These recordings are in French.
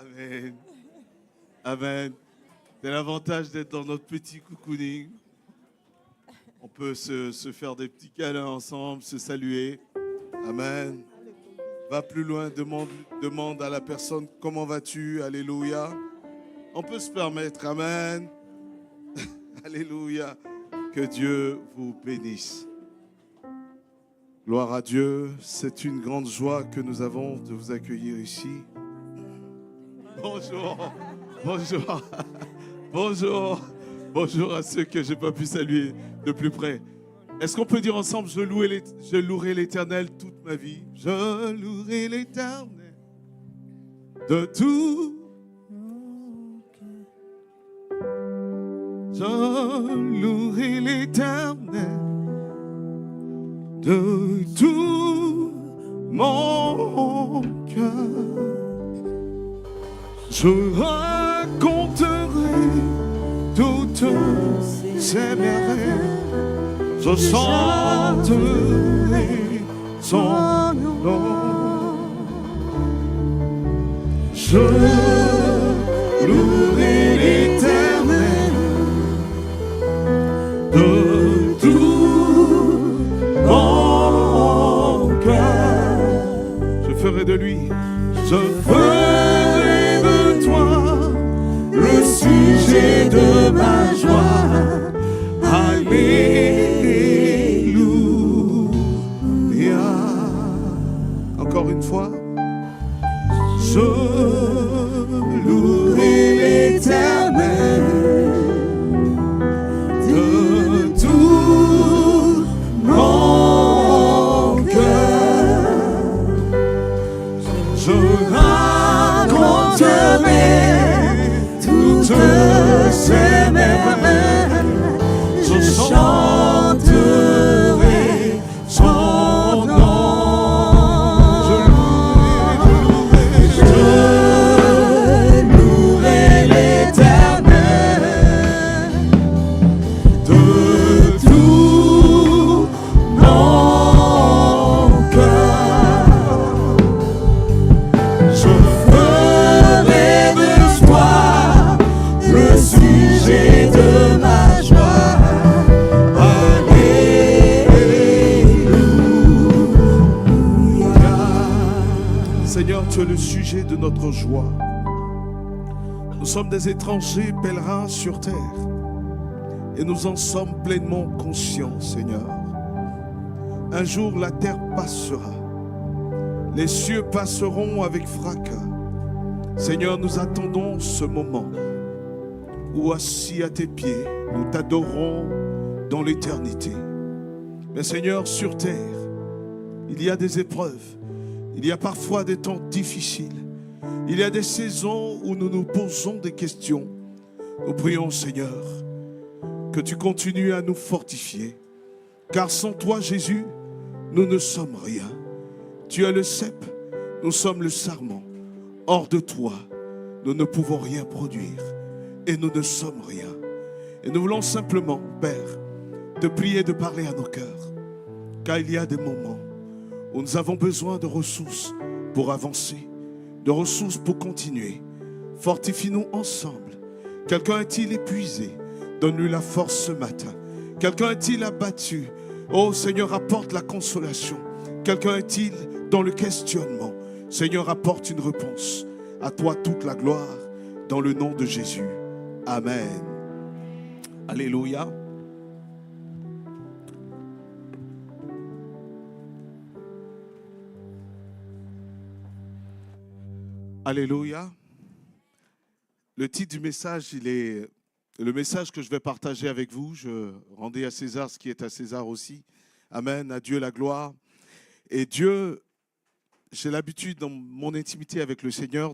Amen. Amen. C'est l'avantage d'être dans notre petit cocooning. On peut se faire des petits câlins ensemble, se saluer. Amen. Va plus loin, demande à la personne comment vas-tu. Alléluia. On peut se permettre. Amen. Alléluia. Que Dieu vous bénisse. Gloire à Dieu. C'est une grande joie que nous avons de vous accueillir ici. Bonjour. Bonjour. Bonjour. Bonjour à ceux que je n'ai pas pu saluer de plus près. Est-ce qu'on peut dire ensemble, je louerai l'Éternel toute ma vie. Je louerai l'Éternel de tout. Je louerai l'Éternel de tout mon cœur. Je raconterai toutes ses merveilles. Je chanterai son nom. Je louerai l'Éternel de tout mon cœur. Je ferai de lui, je ferai de toi le sujet de ma joie. Alléluia. Encore une fois. Je louerai l'Éternel de tout mon cœur. Je raconterai toutes ces merveilles. Je chanterai son nom. Je louerai l'Éternel de tout mon cœur. Je ferai de toi le sujet de ma joie. Seigneur, tu es le sujet de notre joie. Nous sommes des étrangers pèlerins sur terre et nous en sommes pleinement conscients, Seigneur. Un jour, la terre passera. Les cieux passeront avec fracas. Seigneur, nous attendons ce moment où, assis à tes pieds, nous t'adorons dans l'éternité. Mais Seigneur, sur terre, il y a des épreuves. Il y a parfois des temps difficiles. Il y a des saisons où nous nous posons des questions. Nous prions, Seigneur, que tu continues à nous fortifier. Car sans toi, Jésus, nous ne sommes rien. Tu es le cep, nous sommes le sarment. Hors de toi, nous ne pouvons rien produire. Et nous ne sommes rien. Et nous voulons simplement, Père, te prier de parler à nos cœurs. Car il y a des moments où nous avons besoin de ressources pour avancer, de ressources pour continuer. Fortifie-nous ensemble. Quelqu'un est-il épuisé? Donne-lui la force ce matin. Quelqu'un est-il abattu? Oh Seigneur, apporte la consolation. Quelqu'un est-il dans le questionnement? Seigneur, apporte une réponse. À toi toute la gloire, dans le nom de Jésus. Amen. Alléluia. Alléluia. Le titre du message, il est le message que je vais partager avec vous. Je rendais à César ce qui est à César aussi. Amen. À Dieu la gloire. Et Dieu, j'ai l'habitude dans mon intimité avec le Seigneur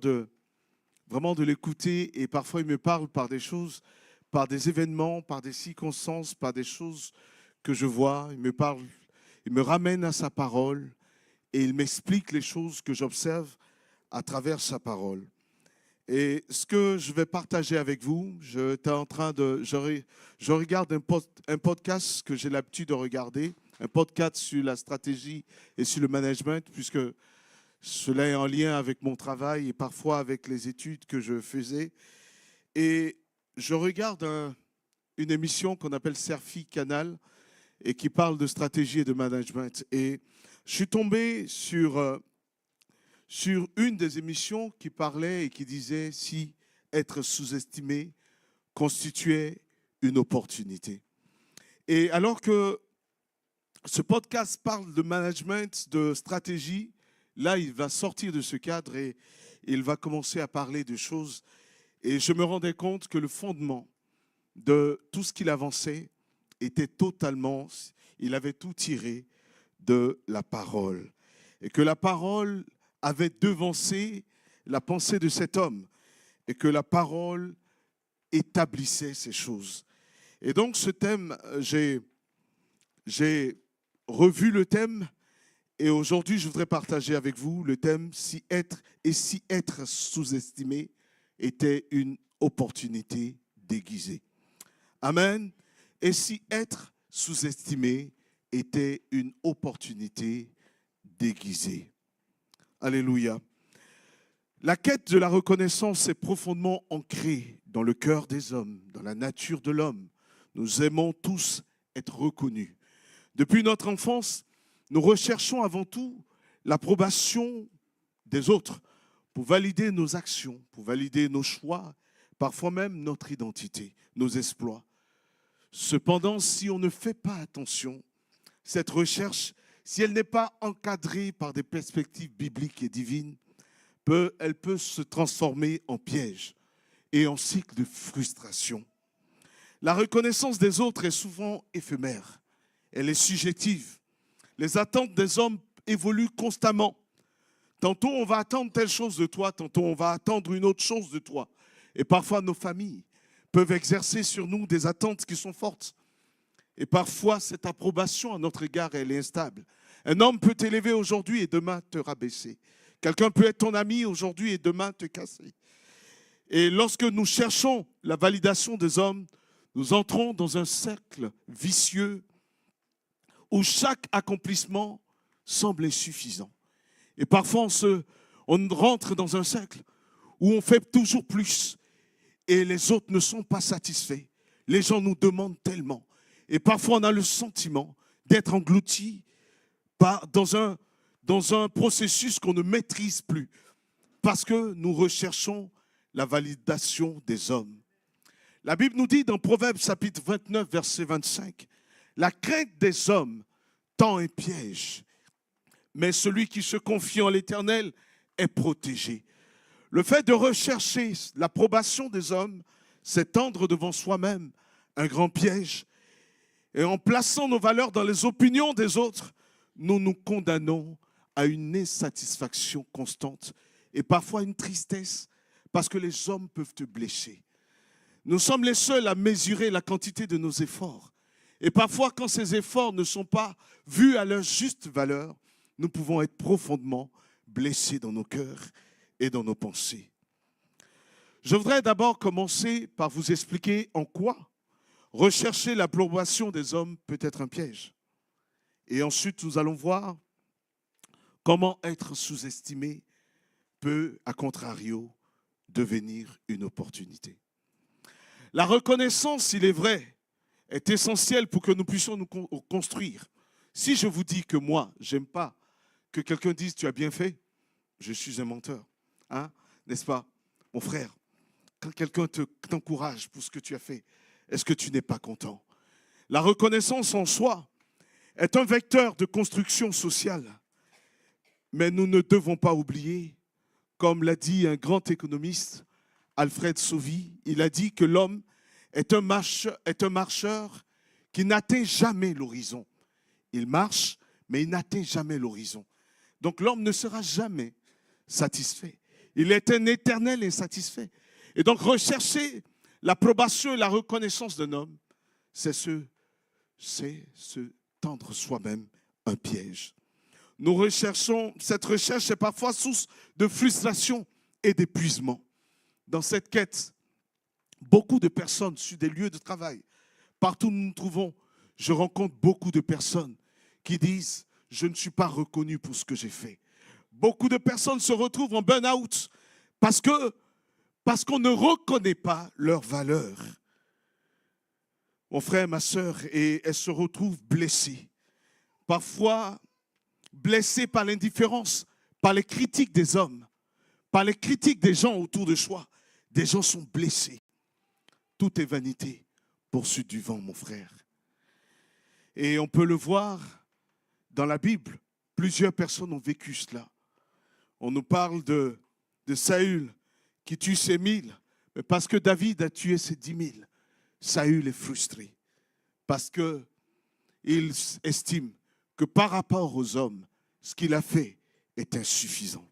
vraiment de l'écouter. Et parfois, il me parle par des choses, par des événements, par des circonstances, par des choses que je vois. Il me parle, il me ramène à sa parole et il m'explique les choses que j'observe à travers sa parole. Et ce que je vais partager avec vous, je regarde un podcast que j'ai l'habitude de regarder, un podcast sur la stratégie et sur le management, puisque Cela est en lien avec mon travail et parfois avec les études que je faisais. Et je regarde une émission qu'on appelle Serfi Canal et qui parle de stratégie et de management. Et je suis tombé sur une des émissions qui parlait et qui disait si être sous-estimé constituait une opportunité. Et alors que ce podcast parle de management, de stratégie, là, il va sortir de ce cadre et il va commencer à parler de choses. Et je me rendais compte que le fondement de tout ce qu'il avançait était totalement, il avait tout tiré de la parole. Et que la parole avait devancé la pensée de cet homme. Et que la parole établissait ces choses. Et donc ce thème, j'ai revu le thème et aujourd'hui je voudrais partager avec vous le thème si être sous-estimé était une opportunité déguisée. Amen. Et si être sous-estimé était une opportunité déguisée. Alléluia. La quête de la reconnaissance est profondément ancrée dans le cœur des hommes, dans la nature de l'homme. Nous aimons tous être reconnus. Depuis notre enfance, nous recherchons avant tout l'approbation des autres pour valider nos actions, pour valider nos choix, parfois même notre identité, nos exploits. Cependant, si on ne fait pas attention, cette recherche, si elle n'est pas encadrée par des perspectives bibliques et divines, elle peut se transformer en piège et en cycle de frustration. La reconnaissance des autres est souvent éphémère. Elle est subjective. Les attentes des hommes évoluent constamment. Tantôt, on va attendre telle chose de toi, tantôt, on va attendre une autre chose de toi. Et parfois, nos familles peuvent exercer sur nous des attentes qui sont fortes. Et parfois, cette approbation à notre égard, elle est instable. Un homme peut t'élever aujourd'hui et demain te rabaisser. Quelqu'un peut être ton ami aujourd'hui et demain te casser. Et lorsque nous cherchons la validation des hommes, nous entrons dans un cercle vicieux où chaque accomplissement semble insuffisant. Et parfois, on rentre dans un cercle où on fait toujours plus et les autres ne sont pas satisfaits. Les gens nous demandent tellement. Et parfois, on a le sentiment d'être englouti dans un processus qu'on ne maîtrise plus parce que nous recherchons la validation des hommes. La Bible nous dit dans Proverbes chapitre 29, verset 25, « La crainte des hommes tend un piège, mais celui qui se confie en l'Éternel est protégé. » Le fait de rechercher l'approbation des hommes, c'est tendre devant soi-même un grand piège. Et en plaçant nos valeurs dans les opinions des autres, nous nous condamnons à une insatisfaction constante et parfois une tristesse parce que les hommes peuvent te blesser. Nous sommes les seuls à mesurer la quantité de nos efforts. Et parfois, quand ces efforts ne sont pas vus à leur juste valeur, nous pouvons être profondément blessés dans nos cœurs et dans nos pensées. Je voudrais d'abord commencer par vous expliquer en quoi rechercher l'approbation des hommes peut être un piège. Et ensuite, nous allons voir comment être sous-estimé peut, à contrario, devenir une opportunité. La reconnaissance, il est vrai, est essentielle pour que nous puissions nous construire. Si je vous dis que moi, j'aime pas que quelqu'un dise « tu as bien fait », je suis un menteur. Hein? N'est-ce pas, mon frère? Quand quelqu'un t'encourage pour ce que tu as fait, est-ce que tu n'es pas content? La reconnaissance en soi est un vecteur de construction sociale. Mais nous ne devons pas oublier, comme l'a dit un grand économiste, Alfred Sauvy, il a dit que l'homme est un marcheur qui n'atteint jamais l'horizon. Il marche, mais il n'atteint jamais l'horizon. Donc l'homme ne sera jamais satisfait. Il est un éternel insatisfait. Et donc rechercher l'approbation et la reconnaissance d'un homme, c'est se tendre soi-même un piège. Cette recherche est parfois source de frustration et d'épuisement. Dans cette quête, beaucoup de personnes sur des lieux de travail, partout où nous nous trouvons, je rencontre beaucoup de personnes qui disent « je ne suis pas reconnu pour ce que j'ai fait ». Beaucoup de personnes se retrouvent en burn-out parce qu'on ne reconnaît pas leur valeur. Mon frère, ma sœur, et elles se retrouvent blessées. Parfois blessées par l'indifférence, par les critiques des hommes, par les critiques des gens autour de soi. Des gens sont blessés. Tout est vanité, poursuite du vent, mon frère. Et on peut le voir dans la Bible. Plusieurs personnes ont vécu cela. On nous parle de Saül qui tue ses 1000, mais parce que David a tué ses 10 000, Saül est frustré parce qu'il estime que par rapport aux hommes, ce qu'il a fait est insuffisant.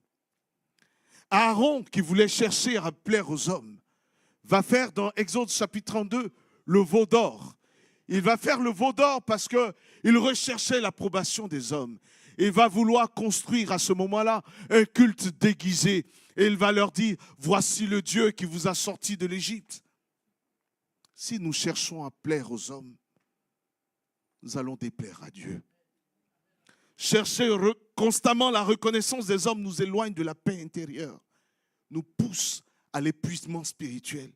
Aaron, qui voulait chercher à plaire aux hommes, va faire dans Exode chapitre 32 le veau d'or. Il va faire le veau d'or parce qu'il recherchait l'approbation des hommes. Il va vouloir construire à ce moment-là un culte déguisé. Et il va leur dire, voici le Dieu qui vous a sorti de l'Égypte. Si nous cherchons à plaire aux hommes, nous allons déplaire à Dieu. Chercher constamment la reconnaissance des hommes nous éloigne de la paix intérieure, nous pousse à l'épuisement spirituel,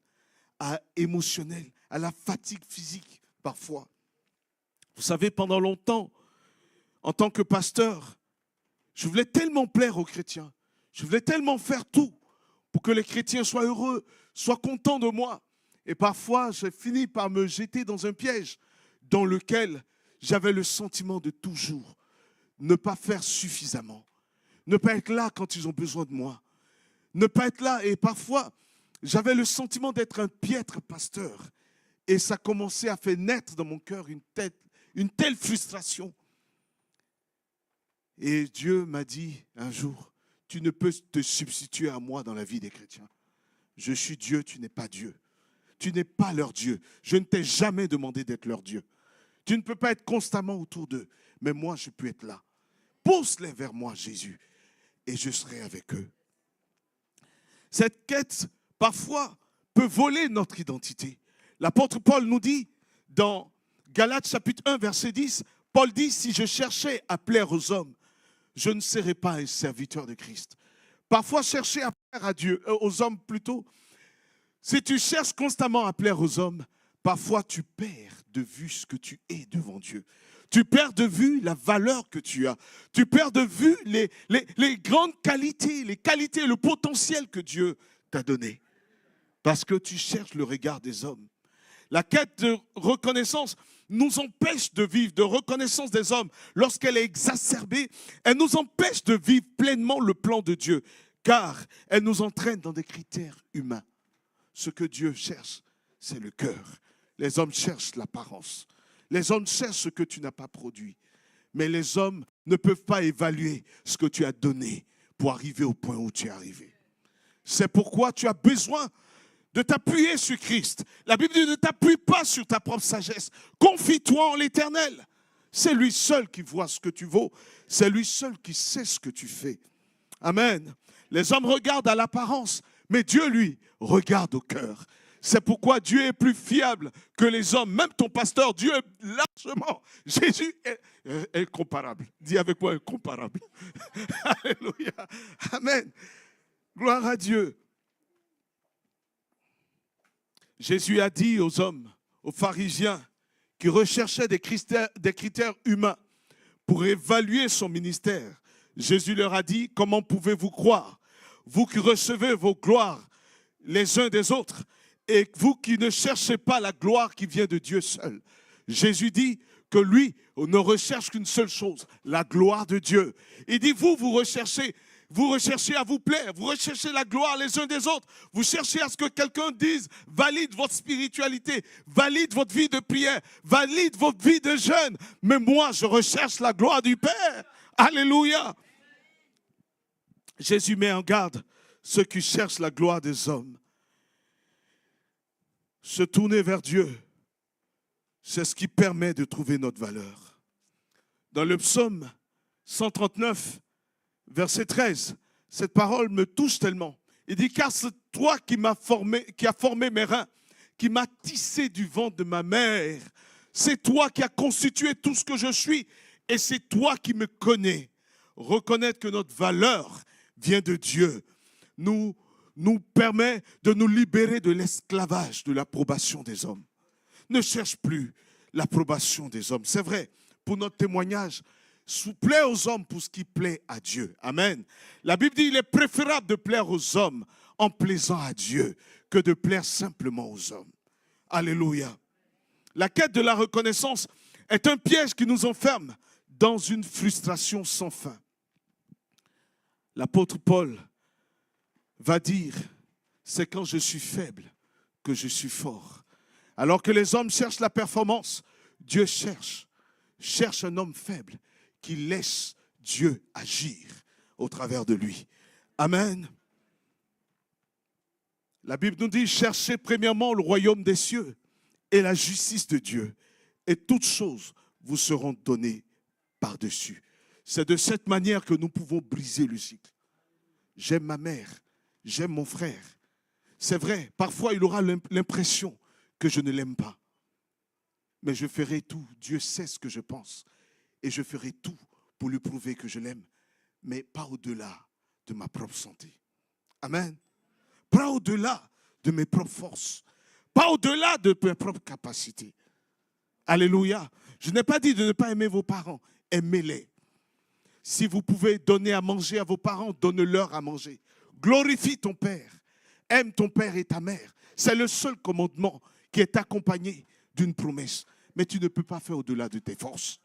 à émotionnel, à la fatigue physique parfois. Vous savez, pendant longtemps, en tant que pasteur, je voulais tellement plaire aux chrétiens, je voulais tellement faire tout pour que les chrétiens soient heureux, soient contents de moi. Et parfois, j'ai fini par me jeter dans un piège dans lequel j'avais le sentiment de toujours ne pas faire suffisamment, ne pas être là quand ils ont besoin de moi, ne pas être là. Et parfois, j'avais le sentiment d'être un piètre pasteur. Et ça commençait à faire naître dans mon cœur une telle frustration. Et Dieu m'a dit un jour, tu ne peux te substituer à moi dans la vie des chrétiens. Je suis Dieu, tu n'es pas Dieu. Tu n'es pas leur Dieu. Je ne t'ai jamais demandé d'être leur Dieu. Tu ne peux pas être constamment autour d'eux. Mais moi, je peux être là. Pousse-les vers moi, Jésus, et je serai avec eux. Cette quête, parfois, peut voler notre identité. L'apôtre Paul nous dit, dans Galates chapitre 1, verset 10, Paul dit, si je cherchais à plaire aux hommes, je ne serais pas un serviteur de Christ. Parfois, chercher à plaire à Dieu, aux hommes plutôt, si tu cherches constamment à plaire aux hommes, parfois tu perds de vue ce que tu es devant Dieu. Tu perds de vue la valeur que tu as. Tu perds de vue les grandes qualités, les qualités, le potentiel que Dieu t'a donné. Parce que tu cherches le regard des hommes. La quête de reconnaissance nous empêche de vivre, de reconnaissance des hommes. Lorsqu'elle est exacerbée, elle nous empêche de vivre pleinement le plan de Dieu. Car elle nous entraîne dans des critères humains. Ce que Dieu cherche, c'est le cœur. Les hommes cherchent l'apparence. Les hommes cherchent ce que tu n'as pas produit. Mais les hommes ne peuvent pas évaluer ce que tu as donné pour arriver au point où tu es arrivé. C'est pourquoi tu as besoin de t'appuyer sur Christ. La Bible dit ne t'appuie pas sur ta propre sagesse. Confie-toi en l'Éternel. C'est lui seul qui voit ce que tu vaux. C'est lui seul qui sait ce que tu fais. Amen. Les hommes regardent à l'apparence, mais Dieu, lui, regarde au cœur. C'est pourquoi Dieu est plus fiable que les hommes. Même ton pasteur, Dieu est largement. Jésus est comparable. Dis avec moi, incomparable. Alléluia. Amen. Gloire à Dieu. Jésus a dit aux hommes, aux pharisiens, qui recherchaient des critères humains pour évaluer son ministère. Jésus leur a dit, comment pouvez-vous croire, vous qui recevez vos gloires les uns des autres, et vous qui ne cherchez pas la gloire qui vient de Dieu seul. Jésus dit que lui ne recherche qu'une seule chose, la gloire de Dieu. Il dit, vous recherchez à vous plaire, vous recherchez la gloire les uns des autres, vous cherchez à ce que quelqu'un dise, valide votre spiritualité, valide votre vie de prière, valide votre vie de jeûne. Mais moi, je recherche la gloire du Père. Alléluia. Jésus met en garde ceux qui cherchent la gloire des hommes. Se tourner vers Dieu, c'est ce qui permet de trouver notre valeur. Dans le psaume 139, verset 13, cette parole me touche tellement. Il dit, car c'est toi qui as formé mes reins, qui m'as tissé du ventre de ma mère. C'est toi qui as constitué tout ce que je suis et c'est toi qui me connais. reconnaître que notre valeur vient de Dieu, nous permet de nous libérer de l'esclavage, de l'approbation des hommes. Ne cherche plus l'approbation des hommes. C'est vrai, pour notre témoignage, plaît aux hommes pour ce qui plaît à Dieu. Amen. La Bible dit qu'il est préférable de plaire aux hommes en plaisant à Dieu que de plaire simplement aux hommes. Alléluia. La quête de la reconnaissance est un piège qui nous enferme dans une frustration sans fin. L'apôtre Paul va dire, c'est quand je suis faible que je suis fort. Alors que les hommes cherchent la performance, Dieu cherche un homme faible qui laisse Dieu agir au travers de lui. Amen. La Bible nous dit, cherchez premièrement le royaume des cieux et la justice de Dieu, et toutes choses vous seront données par-dessus. C'est de cette manière que nous pouvons briser le cycle. J'aime ma mère, j'aime mon frère. C'est vrai, parfois il aura l'impression que je ne l'aime pas. Mais je ferai tout, Dieu sait ce que je pense. Et je ferai tout pour lui prouver que je l'aime. Mais pas au-delà de ma propre santé. Amen. Pas au-delà de mes propres forces. Pas au-delà de mes propres capacités. Alléluia. Je n'ai pas dit de ne pas aimer vos parents. Aimez-les. Si vous pouvez donner à manger à vos parents, donne-leur à manger. Glorifie ton père. Aime ton père et ta mère. C'est le seul commandement qui est accompagné d'une promesse. Mais tu ne peux pas faire au-delà de tes forces.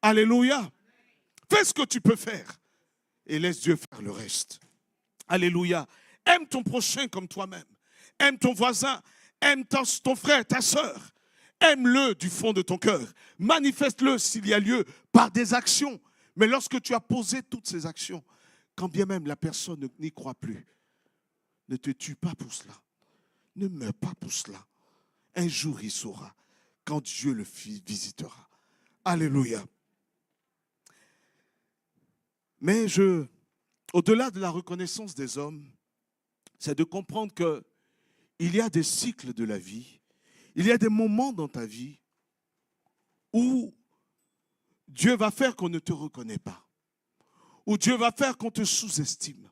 Alléluia. Fais ce que tu peux faire et laisse Dieu faire le reste. Alléluia. Aime ton prochain comme toi-même. Aime ton voisin. Aime ton frère, ta sœur. Aime-le du fond de ton cœur. Manifeste-le s'il y a lieu par des actions. Mais lorsque tu as posé toutes ces actions, quand bien même la personne n'y croit plus, ne te tue pas pour cela. Ne meurs pas pour cela. Un jour il saura quand Dieu le visitera. Alléluia. Mais au-delà de la reconnaissance des hommes, c'est de comprendre qu'il y a des cycles de la vie, il y a des moments dans ta vie où Dieu va faire qu'on ne te reconnaît pas, où Dieu va faire qu'on te sous-estime,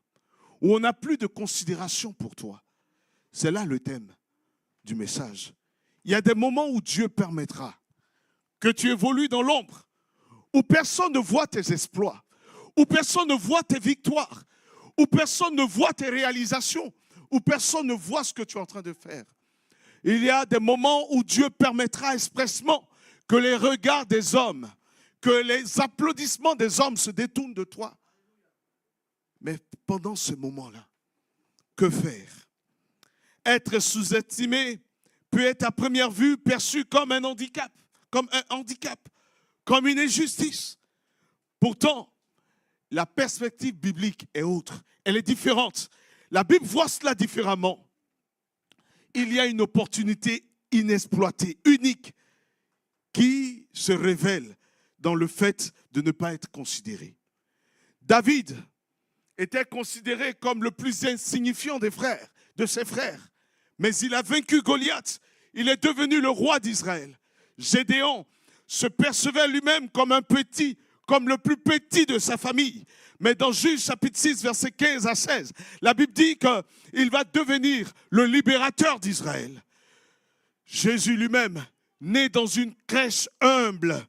où on n'a plus de considération pour toi. C'est là le thème du message. Il y a des moments où Dieu permettra que tu évolues dans l'ombre, où personne ne voit tes exploits, où personne ne voit tes victoires, où personne ne voit tes réalisations, où personne ne voit ce que tu es en train de faire. Il y a des moments où Dieu permettra expressement que les regards des hommes, que les applaudissements des hommes se détournent de toi. Mais pendant ce moment-là, que faire? Être sous-estimé peut être à première vue perçu comme un handicap, comme une injustice. Pourtant, la perspective biblique est autre, elle est différente. La Bible voit cela différemment. Il y a une opportunité inexploitée, unique, qui se révèle dans le fait de ne pas être considéré. David était considéré comme le plus insignifiant de ses frères. Mais il a vaincu Goliath. Il est devenu le roi d'Israël. Gédéon se percevait lui-même comme le plus petit de sa famille. Mais dans Juge chapitre 6, versets 15 à 16, la Bible dit qu'il va devenir le libérateur d'Israël. Jésus lui-même, né dans une crèche humble,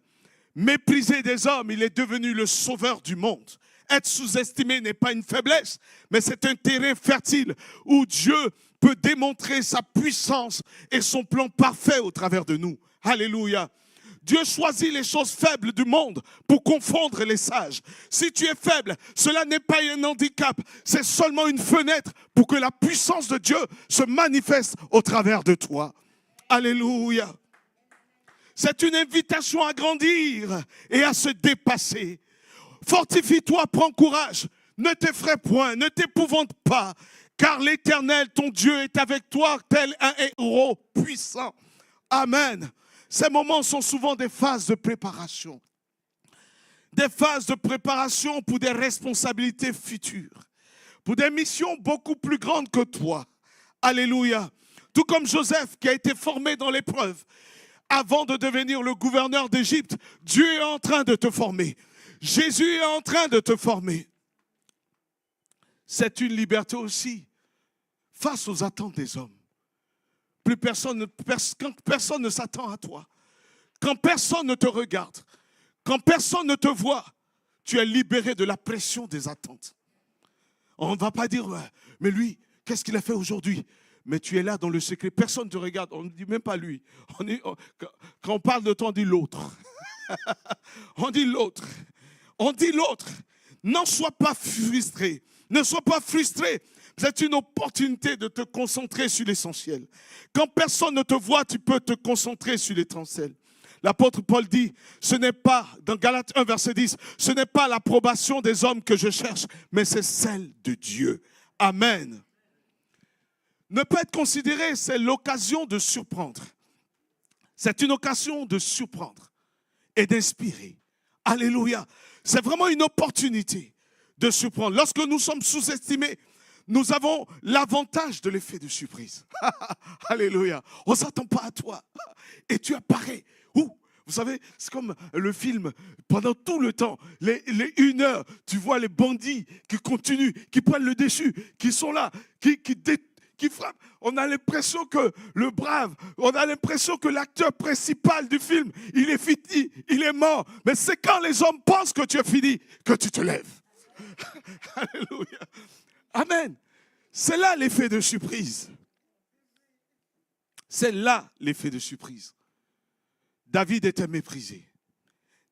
méprisé des hommes, il est devenu le sauveur du monde. Être sous-estimé n'est pas une faiblesse, mais c'est un terrain fertile où Dieu peut démontrer sa puissance et son plan parfait au travers de nous. Alléluia. Dieu choisit les choses faibles du monde pour confondre les sages. Si tu es faible, cela n'est pas un handicap, c'est seulement une fenêtre pour que la puissance de Dieu se manifeste au travers de toi. Alléluia. C'est une invitation à grandir et à se dépasser. Fortifie-toi, prends courage. Ne t'effraie point, ne t'épouvante pas, car l'Éternel, ton Dieu, est avec toi tel un héros puissant. Amen. Ces moments sont souvent des phases de préparation. Des phases de préparation pour des responsabilités futures. Pour des missions beaucoup plus grandes que toi. Alléluia. Tout comme Joseph qui a été formé dans l'épreuve. Avant de devenir le gouverneur d'Égypte, Dieu est en train de te former. Jésus est en train de te former. C'est une liberté aussi face aux attentes des hommes. Quand personne ne s'attend à toi, quand personne ne te regarde, quand personne ne te voit, tu es libéré de la pression des attentes. On ne va pas dire, mais lui, qu'est-ce qu'il a fait aujourd'hui? Mais tu es là dans le secret, personne ne te regarde, on ne dit même pas lui. Quand on parle de toi, on dit l'autre. On dit l'autre. On dit l'autre. N'en sois pas frustré. Ne sois pas frustré. C'est une opportunité de te concentrer sur l'essentiel. Quand personne ne te voit, tu peux te concentrer sur l'essentiel. L'apôtre Paul dit, ce n'est pas, dans Galates 1, verset 10, ce n'est pas l'approbation des hommes que je cherche, mais c'est celle de Dieu. Amen. Ne pas être considéré, c'est l'occasion de surprendre. C'est une occasion de surprendre et d'inspirer. Alléluia. C'est vraiment une opportunité de surprendre. Lorsque nous sommes sous-estimés, nous avons l'avantage de l'effet de surprise. Alléluia. On ne s'attend pas à toi. Et tu apparais. Où? Vous savez, c'est comme le film, pendant tout le temps, les 1 heure, tu vois les bandits qui continuent, qui prennent le dessus, qui sont là, qui frappent. On a l'impression que le brave, on a l'impression que l'acteur principal du film, il est fini, il est mort. Mais c'est quand les hommes pensent que tu es fini, que tu te lèves. Alléluia. Amen. C'est là l'effet de surprise. C'est là l'effet de surprise. David était méprisé.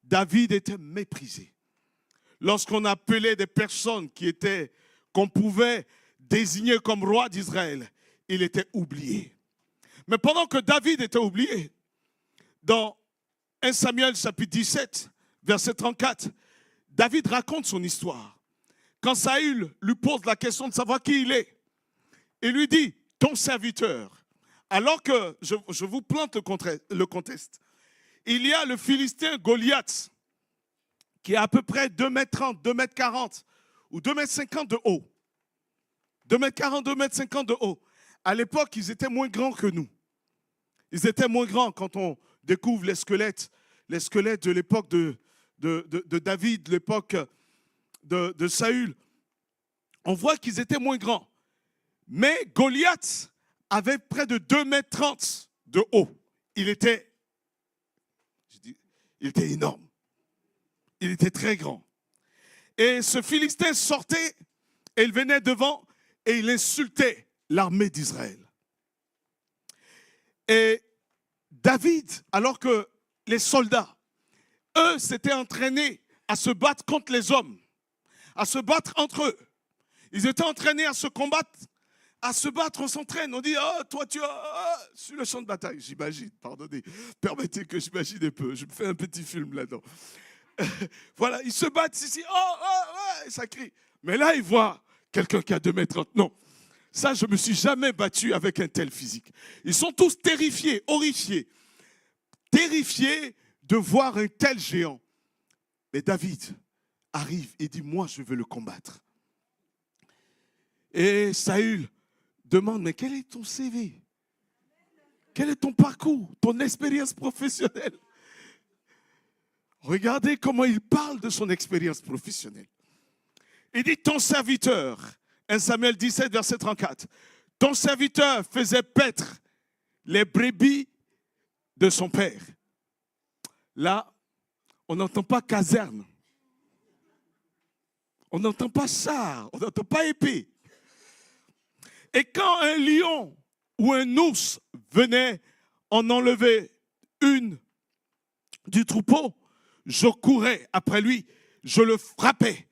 David était méprisé. Lorsqu'on appelait des personnes qu'on pouvait désigner comme roi d'Israël, il était oublié. Mais pendant que David était oublié, dans 1 Samuel chapitre 17, verset 34, David raconte son histoire. Quand Saül lui pose la question de savoir qui il est, il lui dit, ton serviteur. Alors que, je vous plante le contexte, il y a le Philistin Goliath, qui est à peu près 2,30 m, 2,40 m ou 2,50 m de haut. 2,40 m, 2,50 m de haut. À l'époque, ils étaient moins grands que nous. Ils étaient moins grands quand on découvre les squelettes de l'époque de David, l'époque de Saül. On voit qu'ils étaient moins grands. Mais Goliath avait près de 2,30 m de haut. Il était énorme. Il était très grand. Et ce Philistin sortait et il venait devant et il insultait l'armée d'Israël. Et David, alors que les soldats, eux, s'étaient entraînés à se battre contre les hommes, à se battre entre eux. Ils étaient entraînés à se combattre, à se battre, on s'entraîne. On dit, oh, toi, tu as sur le champ de bataille. J'imagine, pardonnez, permettez que j'imagine un peu. Je me fais un petit film là-dedans. Voilà, ils se battent ici, et ça crie. Mais là, ils voient quelqu'un qui a 2,30 m. Non, ça, je ne me suis jamais battu avec un tel physique. Ils sont tous terrifiés, horrifiés. Terrifiés de voir un tel géant. Mais David arrive et dit, moi, je veux le combattre. Et Saül demande, mais quel est ton CV? Quel est ton parcours, ton expérience professionnelle? Regardez comment il parle de son expérience professionnelle. Il dit, ton serviteur, 1 Samuel 17, verset 34, ton serviteur faisait paître les brebis de son père. Là, on n'entend pas caserne. On n'entend pas char, on n'entend pas épée. Et quand un lion ou un ours venait en enlever une du troupeau, je courais après lui, je le frappais,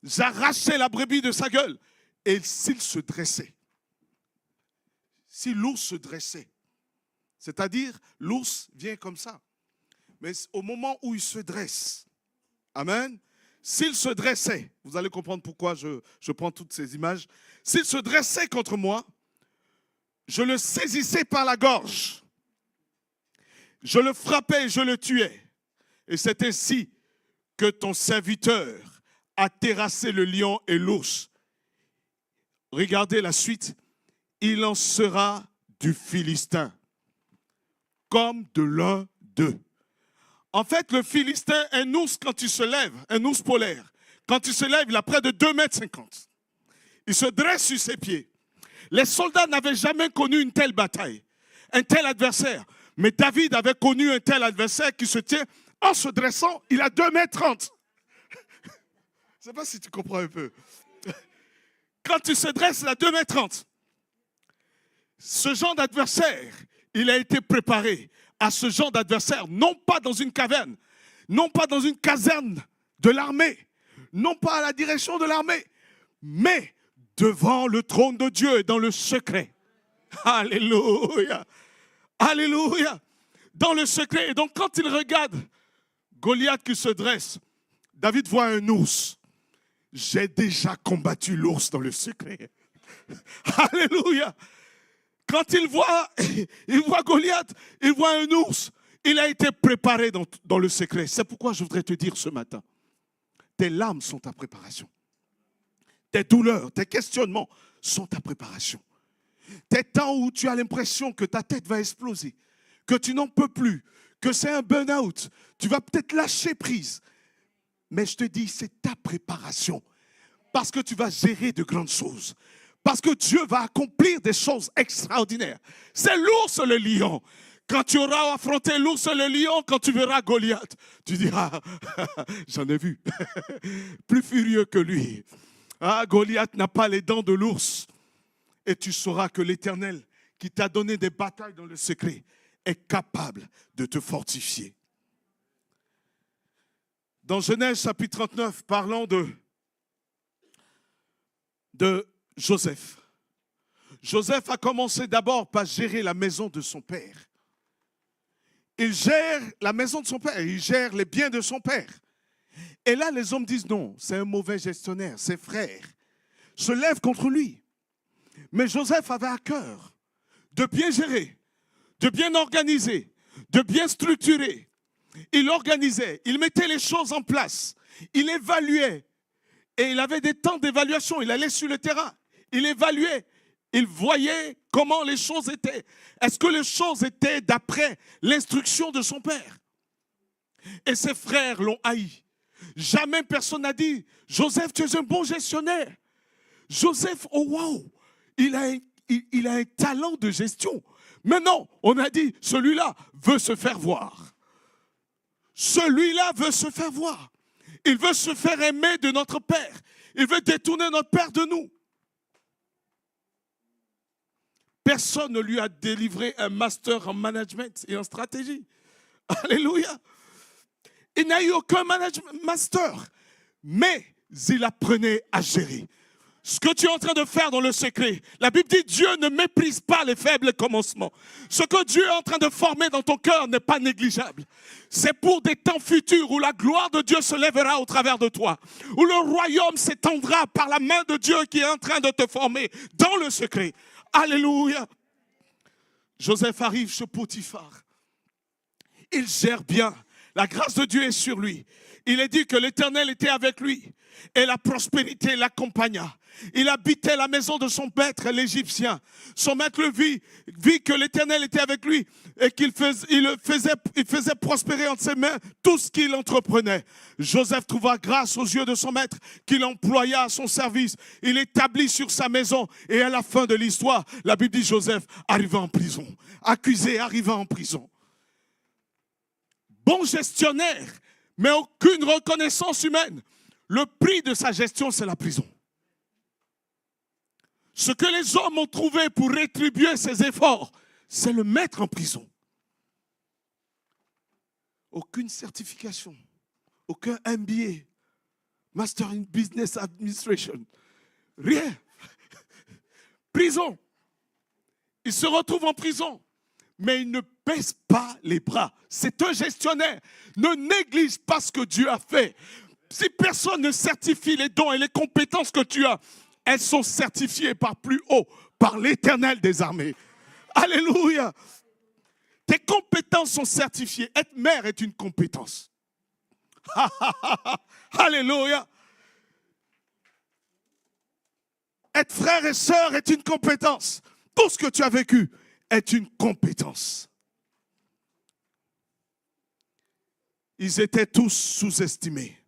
j'arrachais la brebis de sa gueule. Et s'il se dressait, si l'ours se dressait, c'est-à-dire l'ours vient comme ça, mais au moment où il se dresse, amen, s'il se dressait, vous allez comprendre pourquoi je prends toutes ces images, s'il se dressait contre moi, je le saisissais par la gorge, je le frappais et je le tuais. Et c'est ainsi que ton serviteur a terrassé le lion et l'ours. Regardez la suite. Il en sera du Philistin, comme de l'un d'eux. En fait, le Philistin, un ours, quand il se lève, un ours polaire, quand il se lève, il a près de 2,50 m. Il se dresse sur ses pieds. Les soldats n'avaient jamais connu une telle bataille, un tel adversaire. Mais David avait connu un tel adversaire qui se tient en se dressant, il a 2,30 m. Je ne sais pas si tu comprends un peu. Quand il se dresse, il a 2,30 m. Ce genre d'adversaire, il a été préparé à ce genre d'adversaire, non pas dans une caverne, non pas dans une caserne de l'armée, non pas à la direction de l'armée, mais devant le trône de Dieu et dans le secret. Alléluia. Alléluia. Dans le secret. Et donc quand il regarde Goliath qui se dresse, David voit un ours. J'ai déjà combattu l'ours dans le secret. Alléluia. Quand il voit Goliath, il voit un ours. Il a été préparé dans le secret. C'est pourquoi je voudrais te dire ce matin, tes larmes sont ta préparation. Tes douleurs, tes questionnements sont ta préparation. Tes temps où tu as l'impression que ta tête va exploser, que tu n'en peux plus, que c'est un burn-out, tu vas peut-être lâcher prise. Mais je te dis, c'est ta préparation. Parce que tu vas gérer de grandes choses. Parce que Dieu va accomplir des choses extraordinaires. C'est l'ours le lion. Quand tu auras affronté l'ours le lion, quand tu verras Goliath, tu diras, j'en ai vu, plus furieux que lui. Ah, Goliath n'a pas les dents de l'ours. Et tu sauras que l'Éternel, qui t'a donné des batailles dans le secret, est capable de te fortifier. Dans Genèse chapitre 39, parlant de Joseph. Joseph a commencé d'abord par gérer la maison de son père. Il gère la maison de son père, il gère les biens de son père. Et là, les hommes disent non, c'est un mauvais gestionnaire, ses frères se lèvent contre lui. Mais Joseph avait à cœur de bien gérer, de bien organiser, de bien structurer. Il organisait, il mettait les choses en place, il évaluait. Et il avait des temps d'évaluation, il allait sur le terrain, il évaluait, il voyait comment les choses étaient. Est-ce que les choses étaient d'après l'instruction de son père? Et ses frères l'ont haï. Jamais personne n'a dit, Joseph, tu es un bon gestionnaire. Joseph, oh wow, il a un talent de gestion. Mais non, on a dit, celui-là veut se faire voir. Celui-là veut se faire voir. Il veut se faire aimer de notre Père. Il veut détourner notre Père de nous. Personne ne lui a délivré un master en management et en stratégie. Alléluia. Il n'a eu aucun master. Mais il apprenait à gérer. Ce que tu es en train de faire dans le secret, la Bible dit Dieu ne méprise pas les faibles commencements. Ce que Dieu est en train de former dans ton cœur n'est pas négligeable. C'est pour des temps futurs où la gloire de Dieu se lèvera au travers de toi. Où le royaume s'étendra par la main de Dieu qui est en train de te former dans le secret. Alléluia. Joseph arrive chez Potiphar. Il gère bien. La grâce de Dieu est sur lui. Il est dit que l'Éternel était avec lui et la prospérité l'accompagna. Il habitait la maison de son maître, l'Égyptien. Son maître vit que l'Éternel était avec lui et qu'il faisait prospérer entre ses mains tout ce qu'il entreprenait. Joseph trouva grâce aux yeux de son maître qu'il employa à son service. Il établit sur sa maison et à la fin de l'histoire, la Bible dit Joseph arriva en prison. Accusé, arriva en prison. Bon gestionnaire, mais aucune reconnaissance humaine. Le prix de sa gestion, c'est la prison. Ce que les hommes ont trouvé pour rétribuer ses efforts, c'est le mettre en prison. Aucune certification, aucun MBA, Master in Business Administration, rien. Prison. Il se retrouve en prison, mais il ne baisse pas les bras. C'est un gestionnaire. Ne néglige pas ce que Dieu a fait. Si personne ne certifie les dons et les compétences que tu as, elles sont certifiées par plus haut, par l'Éternel des armées. Alléluia. Tes compétences sont certifiées. Être mère est une compétence. Alléluia. Être frère et sœur est une compétence. Tout ce que tu as vécu est une compétence. Ils étaient tous sous-estimés.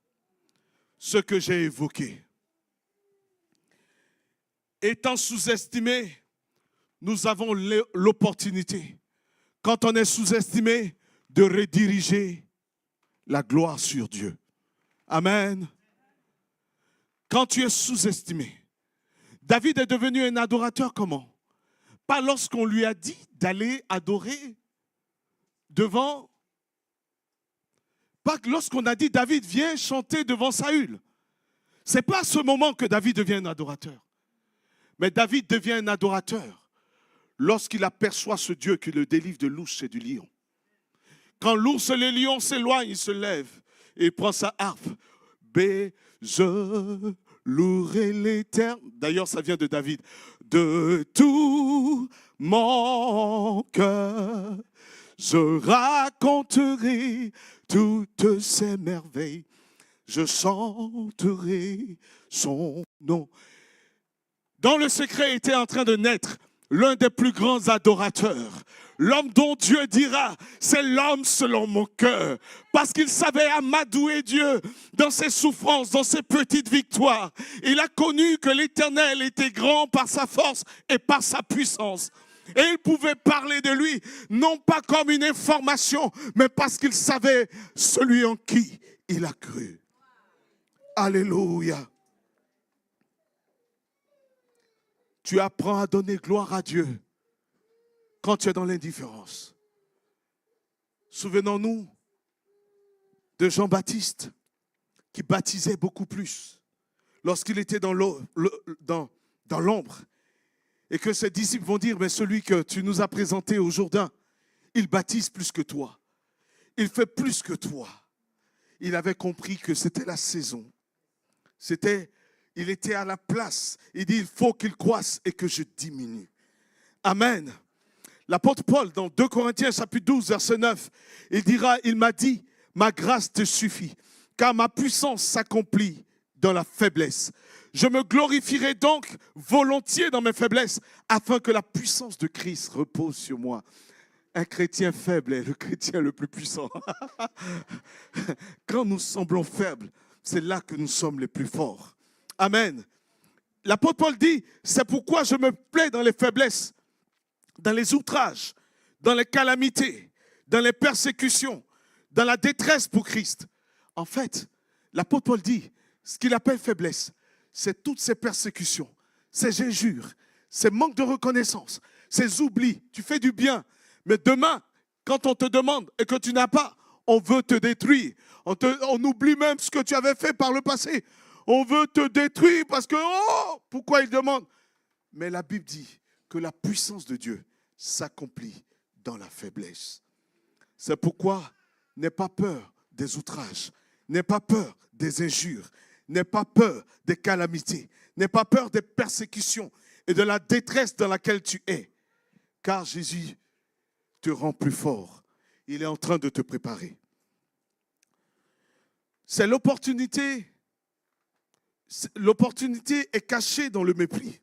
Ce que j'ai évoqué. Étant sous-estimés, nous avons l'opportunité, quand on est sous-estimé, de rediriger la gloire sur Dieu. Amen. Quand tu es sous-estimé, David est devenu un adorateur comment? Pas lorsqu'on lui a dit d'aller adorer devant. Pas lorsqu'on a dit David viens chanter devant Saül. Ce n'est pas à ce moment que David devient un adorateur. Mais David devient un adorateur lorsqu'il aperçoit ce Dieu qui le délivre de l'ours et du lion. Quand l'ours et le lion s'éloignent, il se lève et il prend sa harpe. Je louerai l'Éternel. D'ailleurs, ça vient de David. De tout mon cœur, je raconterai toutes ses merveilles. Je chanterai son nom. Dans le secret était en train de naître l'un des plus grands adorateurs. L'homme dont Dieu dira, c'est l'homme selon mon cœur. Parce qu'il savait amadouer Dieu dans ses souffrances, dans ses petites victoires. Il a connu que l'Éternel était grand par sa force et par sa puissance. Et il pouvait parler de lui, non pas comme une information, mais parce qu'il savait celui en qui il a cru. Alléluia. Tu apprends à donner gloire à Dieu quand tu es dans l'indifférence. Souvenons-nous de Jean-Baptiste qui baptisait beaucoup plus lorsqu'il était dans l'ombre et que ses disciples vont dire, mais celui que tu nous as présenté au Jourdain, il baptise plus que toi. Il fait plus que toi. Il avait compris que c'était la saison. Il était à la place. Il dit, il faut qu'il croisse et que je diminue. Amen. L'apôtre Paul, dans 2 Corinthiens chapitre 12, verset 9, il dira, il m'a dit, ma grâce te suffit, car ma puissance s'accomplit dans la faiblesse. Je me glorifierai donc volontiers dans mes faiblesses, afin que la puissance de Christ repose sur moi. Un chrétien faible est le chrétien le plus puissant. Quand nous semblons faibles, c'est là que nous sommes les plus forts. Amen. L'apôtre Paul dit, c'est pourquoi je me plais dans les faiblesses, dans les outrages, dans les calamités, dans les persécutions, dans la détresse pour Christ. En fait, l'apôtre Paul dit, ce qu'il appelle faiblesse, c'est toutes ces persécutions, ces injures, ces manques de reconnaissance, ces oublis. Tu fais du bien, mais demain, quand on te demande et que tu n'as pas, on veut te détruire. On oublie même ce que tu avais fait par le passé. On veut te détruire parce que, pourquoi il demande? Mais la Bible dit que la puissance de Dieu s'accomplit dans la faiblesse. C'est pourquoi n'aie pas peur des outrages, n'aie pas peur des injures, n'aie pas peur des calamités, n'aie pas peur des persécutions et de la détresse dans laquelle tu es. Car Jésus te rend plus fort. Il est en train de te préparer. C'est l'opportunité. L'opportunité est cachée dans le mépris.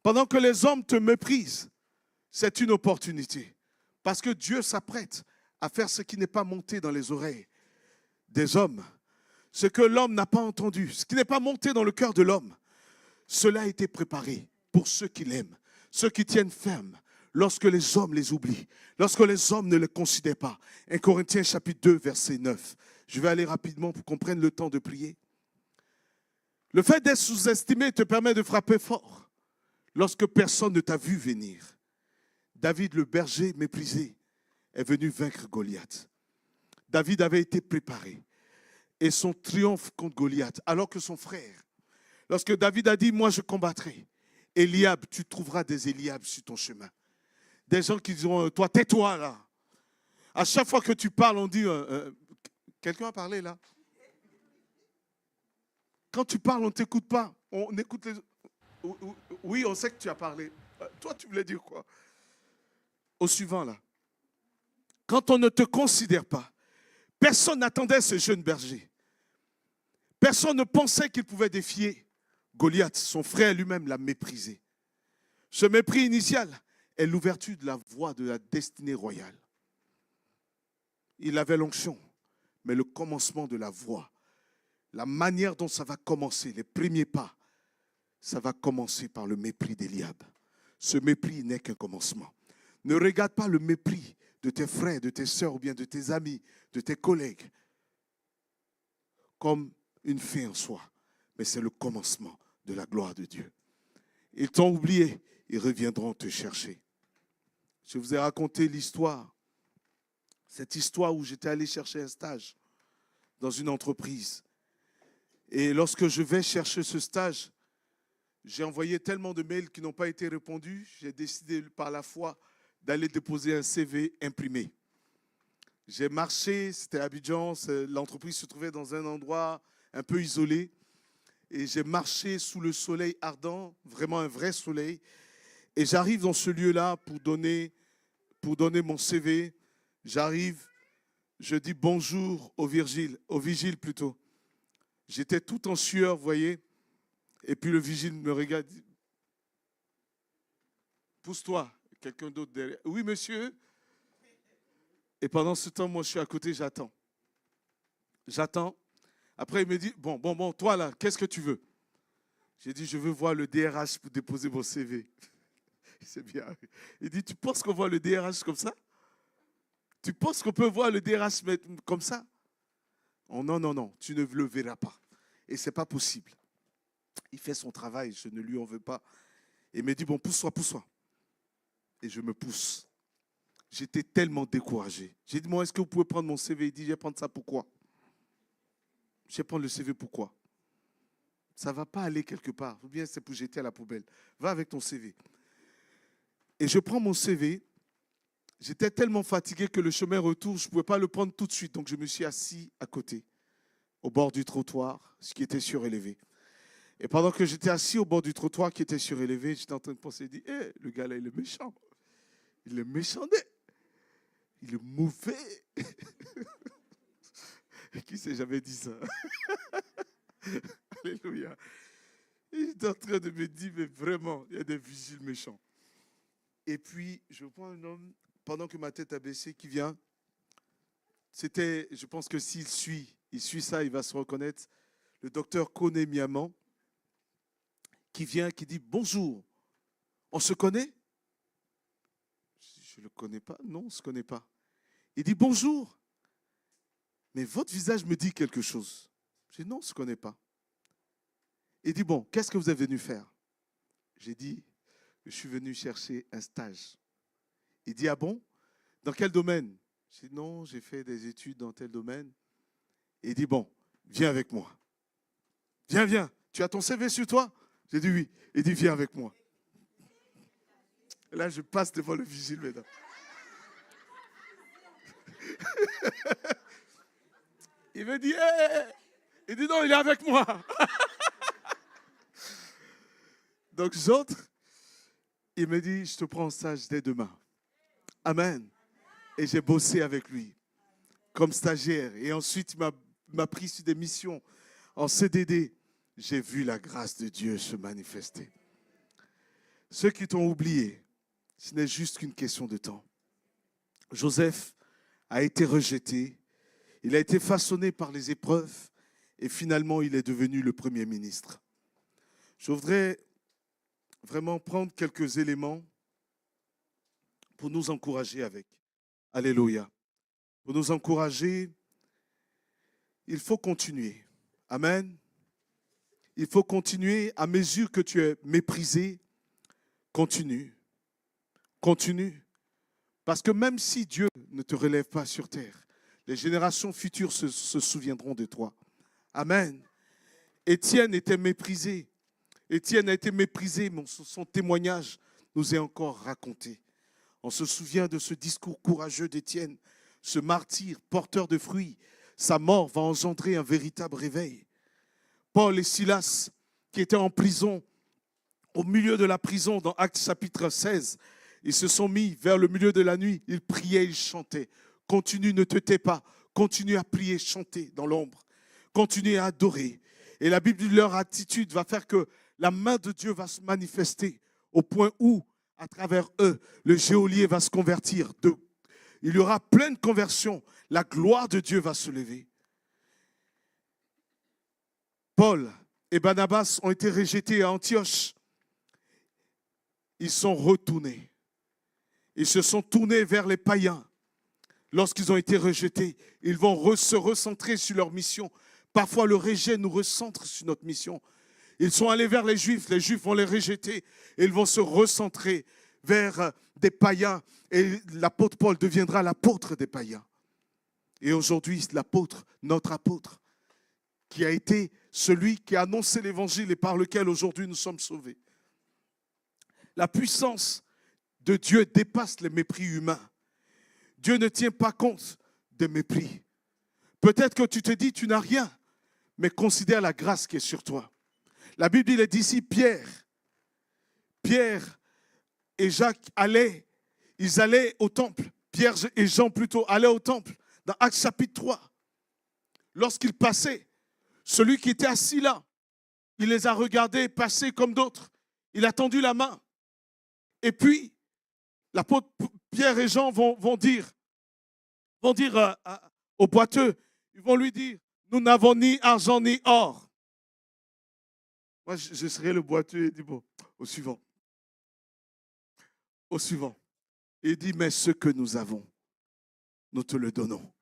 Pendant que les hommes te méprisent, c'est une opportunité. Parce que Dieu s'apprête à faire ce qui n'est pas monté dans les oreilles des hommes. Ce que l'homme n'a pas entendu, ce qui n'est pas monté dans le cœur de l'homme, cela a été préparé pour ceux qui l'aiment, ceux qui tiennent ferme, lorsque les hommes les oublient, lorsque les hommes ne les considèrent pas. 1 Corinthiens chapitre 2, verset 9. Je vais aller rapidement pour qu'on prenne le temps de prier. Le fait d'être sous-estimé te permet de frapper fort lorsque personne ne t'a vu venir. David, le berger méprisé, est venu vaincre Goliath. David avait été préparé. Et son triomphe contre Goliath, alors que son frère, lorsque David a dit, moi je combattrai, Eliab, tu trouveras des Eliab sur ton chemin. Des gens qui diront, toi tais-toi là. À chaque fois que tu parles, on dit, quelqu'un a parlé là? Quand tu parles, on ne t'écoute pas. On écoute les... Oui, on sait que tu as parlé. Toi, tu voulais dire quoi? Au suivant là. Quand on ne te considère pas, personne n'attendait ce jeune berger. Personne ne pensait qu'il pouvait défier Goliath. Son frère lui-même l'a méprisé. Ce mépris initial est l'ouverture de la voie de la destinée royale. Il avait l'onction, Mais le commencement de la voie, la manière dont ça va commencer, les premiers pas, ça va commencer par le mépris d'Eliab. Ce mépris n'est qu'un commencement. Ne regarde pas le mépris de tes frères, de tes sœurs ou bien de tes amis, de tes collègues comme une fin en soi. Mais c'est le commencement de la gloire de Dieu. Ils t'ont oublié, ils reviendront te chercher. Je vous ai raconté l'histoire, cette histoire où j'étais allé chercher un stage dans une entreprise. Et lorsque je vais chercher ce stage, j'ai envoyé tellement de mails qui n'ont pas été répondus. J'ai décidé par la foi d'aller déposer un CV imprimé. J'ai marché, c'était à Abidjan, l'entreprise se trouvait dans un endroit un peu isolé. Et j'ai marché sous le soleil ardent, vraiment un vrai soleil. Et j'arrive dans ce lieu-là pour donner mon CV. J'arrive, je dis bonjour au vigile plutôt. J'étais tout en sueur, vous voyez. Et puis le vigile me regarde, dit, pousse-toi, quelqu'un d'autre derrière. Oui, monsieur. Et pendant ce temps, moi, je suis à côté, j'attends. J'attends. Après, il me dit, bon, toi là, qu'est-ce que tu veux? J'ai dit, je veux voir le DRH pour déposer mon CV. C'est bien. Il dit, tu penses qu'on voit le DRH comme ça? Tu penses qu'on peut voir le DRH comme ça? Oh, non, tu ne le verras pas. Et ce n'est pas possible. Il fait son travail, je ne lui en veux pas. Il me dit, bon, pousse-toi. Et je me pousse. J'étais tellement découragé. J'ai dit, moi, est-ce que vous pouvez prendre mon CV? Il dit, je vais prendre ça pourquoi? Je vais prendre le CV pourquoi? Ça ne va pas aller quelque part. Ou bien c'est pour jeter à la poubelle. Va avec ton CV. Et je prends mon CV. J'étais tellement fatigué que le chemin retour, je ne pouvais pas le prendre tout de suite. Donc je me suis assis à côté, au bord du trottoir, ce qui était surélevé. Et pendant que j'étais assis au bord du trottoir qui était surélevé, j'étais en train de penser, le gars là, il est méchant. Il est méchant. Il est mauvais. Qui s'est jamais dit ça? Alléluia. Il est en train de me dire, mais vraiment, il y a des vigiles méchants. Et puis, je prends un homme, pendant que ma tête a baissé, qui vient. C'était, je pense que s'il suit ça, il va se reconnaître. Le docteur Kone Miaman, qui vient, qui dit, bonjour, on se connaît? Je ne le connais pas. Non, on ne se connaît pas. Il dit, bonjour, mais votre visage me dit quelque chose. Je dis, non, on ne se connaît pas. Il dit, bon, qu'est-ce que vous êtes venu faire? J'ai dit, je suis venu chercher un stage. Il dit, ah bon? Dans quel domaine? J'ai dit, non, j'ai fait des études dans tel domaine. Il dit, bon, viens avec moi. Viens. Tu as ton CV sur toi? J'ai dit, oui. Il dit, viens avec moi. Et là, je passe devant le vigile, mesdames. Il me dit, hey! Il dit, non, il est avec moi. Donc, j'entre. Il me dit, je te prends en stage dès demain. Amen. Et j'ai bossé avec lui comme stagiaire. Et ensuite, il m'a pris sur des missions en CDD. J'ai vu la grâce de Dieu se manifester. Ceux qui t'ont oublié, ce n'est juste qu'une question de temps. Joseph a été rejeté. Il a été façonné par les épreuves. Et finalement, il est devenu le Premier ministre. Je voudrais vraiment prendre quelques éléments pour nous encourager avec. Alléluia. Pour nous encourager, il faut continuer. Amen. Il faut continuer à mesure que tu es méprisé. Continue. Continue. Parce que même si Dieu ne te relève pas sur terre, les générations futures se souviendront de toi. Amen. Étienne était méprisé. Étienne a été méprisé, mais son témoignage nous est encore raconté. On se souvient de ce discours courageux d'Étienne, ce martyr porteur de fruits. Sa mort va engendrer un véritable réveil. Paul et Silas, qui étaient en prison, au milieu de la prison, dans Actes chapitre 16, ils se sont mis vers le milieu de la nuit, ils priaient, ils chantaient. Continue, ne te tais pas, continue à prier, chanter dans l'ombre. Continue à adorer. Et la Bible dit leur attitude va faire que la main de Dieu va se manifester au point où, à travers eux, le geôlier va se convertir. Il y aura pleine conversion. La gloire de Dieu va se lever. Paul et Barnabas ont été rejetés à Antioche, ils sont retournés. Ils se sont tournés vers les païens. Lorsqu'ils ont été rejetés, ils vont se recentrer sur leur mission. Parfois, le rejet nous recentre sur notre mission. Ils sont allés vers les Juifs vont les rejeter et ils vont se recentrer vers des païens. Et l'apôtre Paul deviendra l'apôtre des païens. Et aujourd'hui, l'apôtre, notre apôtre, qui a été celui qui a annoncé l'évangile et par lequel aujourd'hui nous sommes sauvés. La puissance de Dieu dépasse les mépris humains. Dieu ne tient pas compte des mépris. Peut-être que tu te dis tu n'as rien, mais considère la grâce qui est sur toi. La Bible il est d'ici Pierre et Jacques ils allaient au temple. Pierre et Jean plutôt allaient au temple dans Actes chapitre 3. Lorsqu'ils passaient, celui qui était assis là, il les a regardés passer comme d'autres. Il a tendu la main. Et puis, l'apôtre Pierre et Jean vont dire au boiteux, ils vont lui dire, nous n'avons ni argent ni or. Moi, je serai le boiteux et dit, bon, au suivant. Et il dit, mais ce que nous avons, nous te le donnons.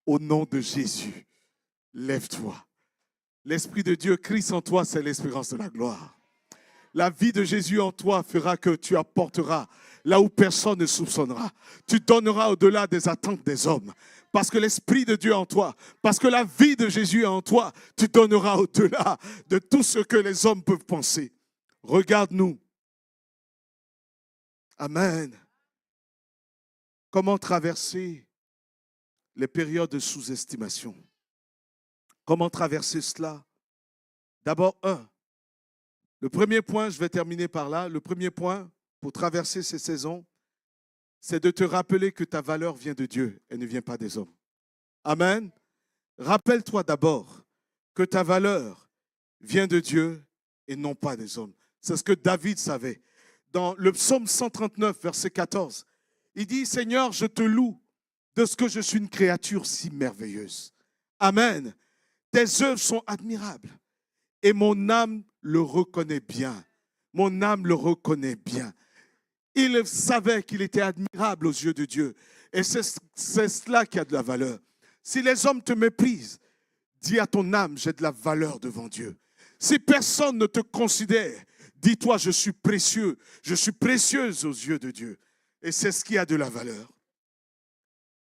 Au nom de Jésus, lève-toi. L'Esprit de Dieu, Christ en toi, c'est l'espérance de la gloire. La vie de Jésus en toi fera que tu apporteras là où personne ne soupçonnera. Tu donneras au-delà des attentes des hommes. Parce que l'Esprit de Dieu est en toi, parce que la vie de Jésus est en toi, tu donneras au-delà de tout ce que les hommes peuvent penser. Regarde-nous. Amen. Comment traverser les périodes de sous-estimation? Comment traverser cela? D'abord, le premier point, je vais terminer par là, le premier point pour traverser ces saisons, c'est de te rappeler que ta valeur vient de Dieu et ne vient pas des hommes. Amen. Rappelle-toi d'abord que ta valeur vient de Dieu et non pas des hommes. C'est ce que David savait. Dans le psaume 139, verset 14, il dit, Seigneur, je te loue de ce que je suis une créature si merveilleuse. Amen. Tes œuvres sont admirables et mon âme le reconnaît bien. Mon âme le reconnaît bien. Il savait qu'il était admirable aux yeux de Dieu. Et c'est cela qui a de la valeur. Si les hommes te méprisent, dis à ton âme, j'ai de la valeur devant Dieu. Si personne ne te considère, dis-toi, je suis précieux. Je suis précieuse aux yeux de Dieu. Et c'est ce qui a de la valeur.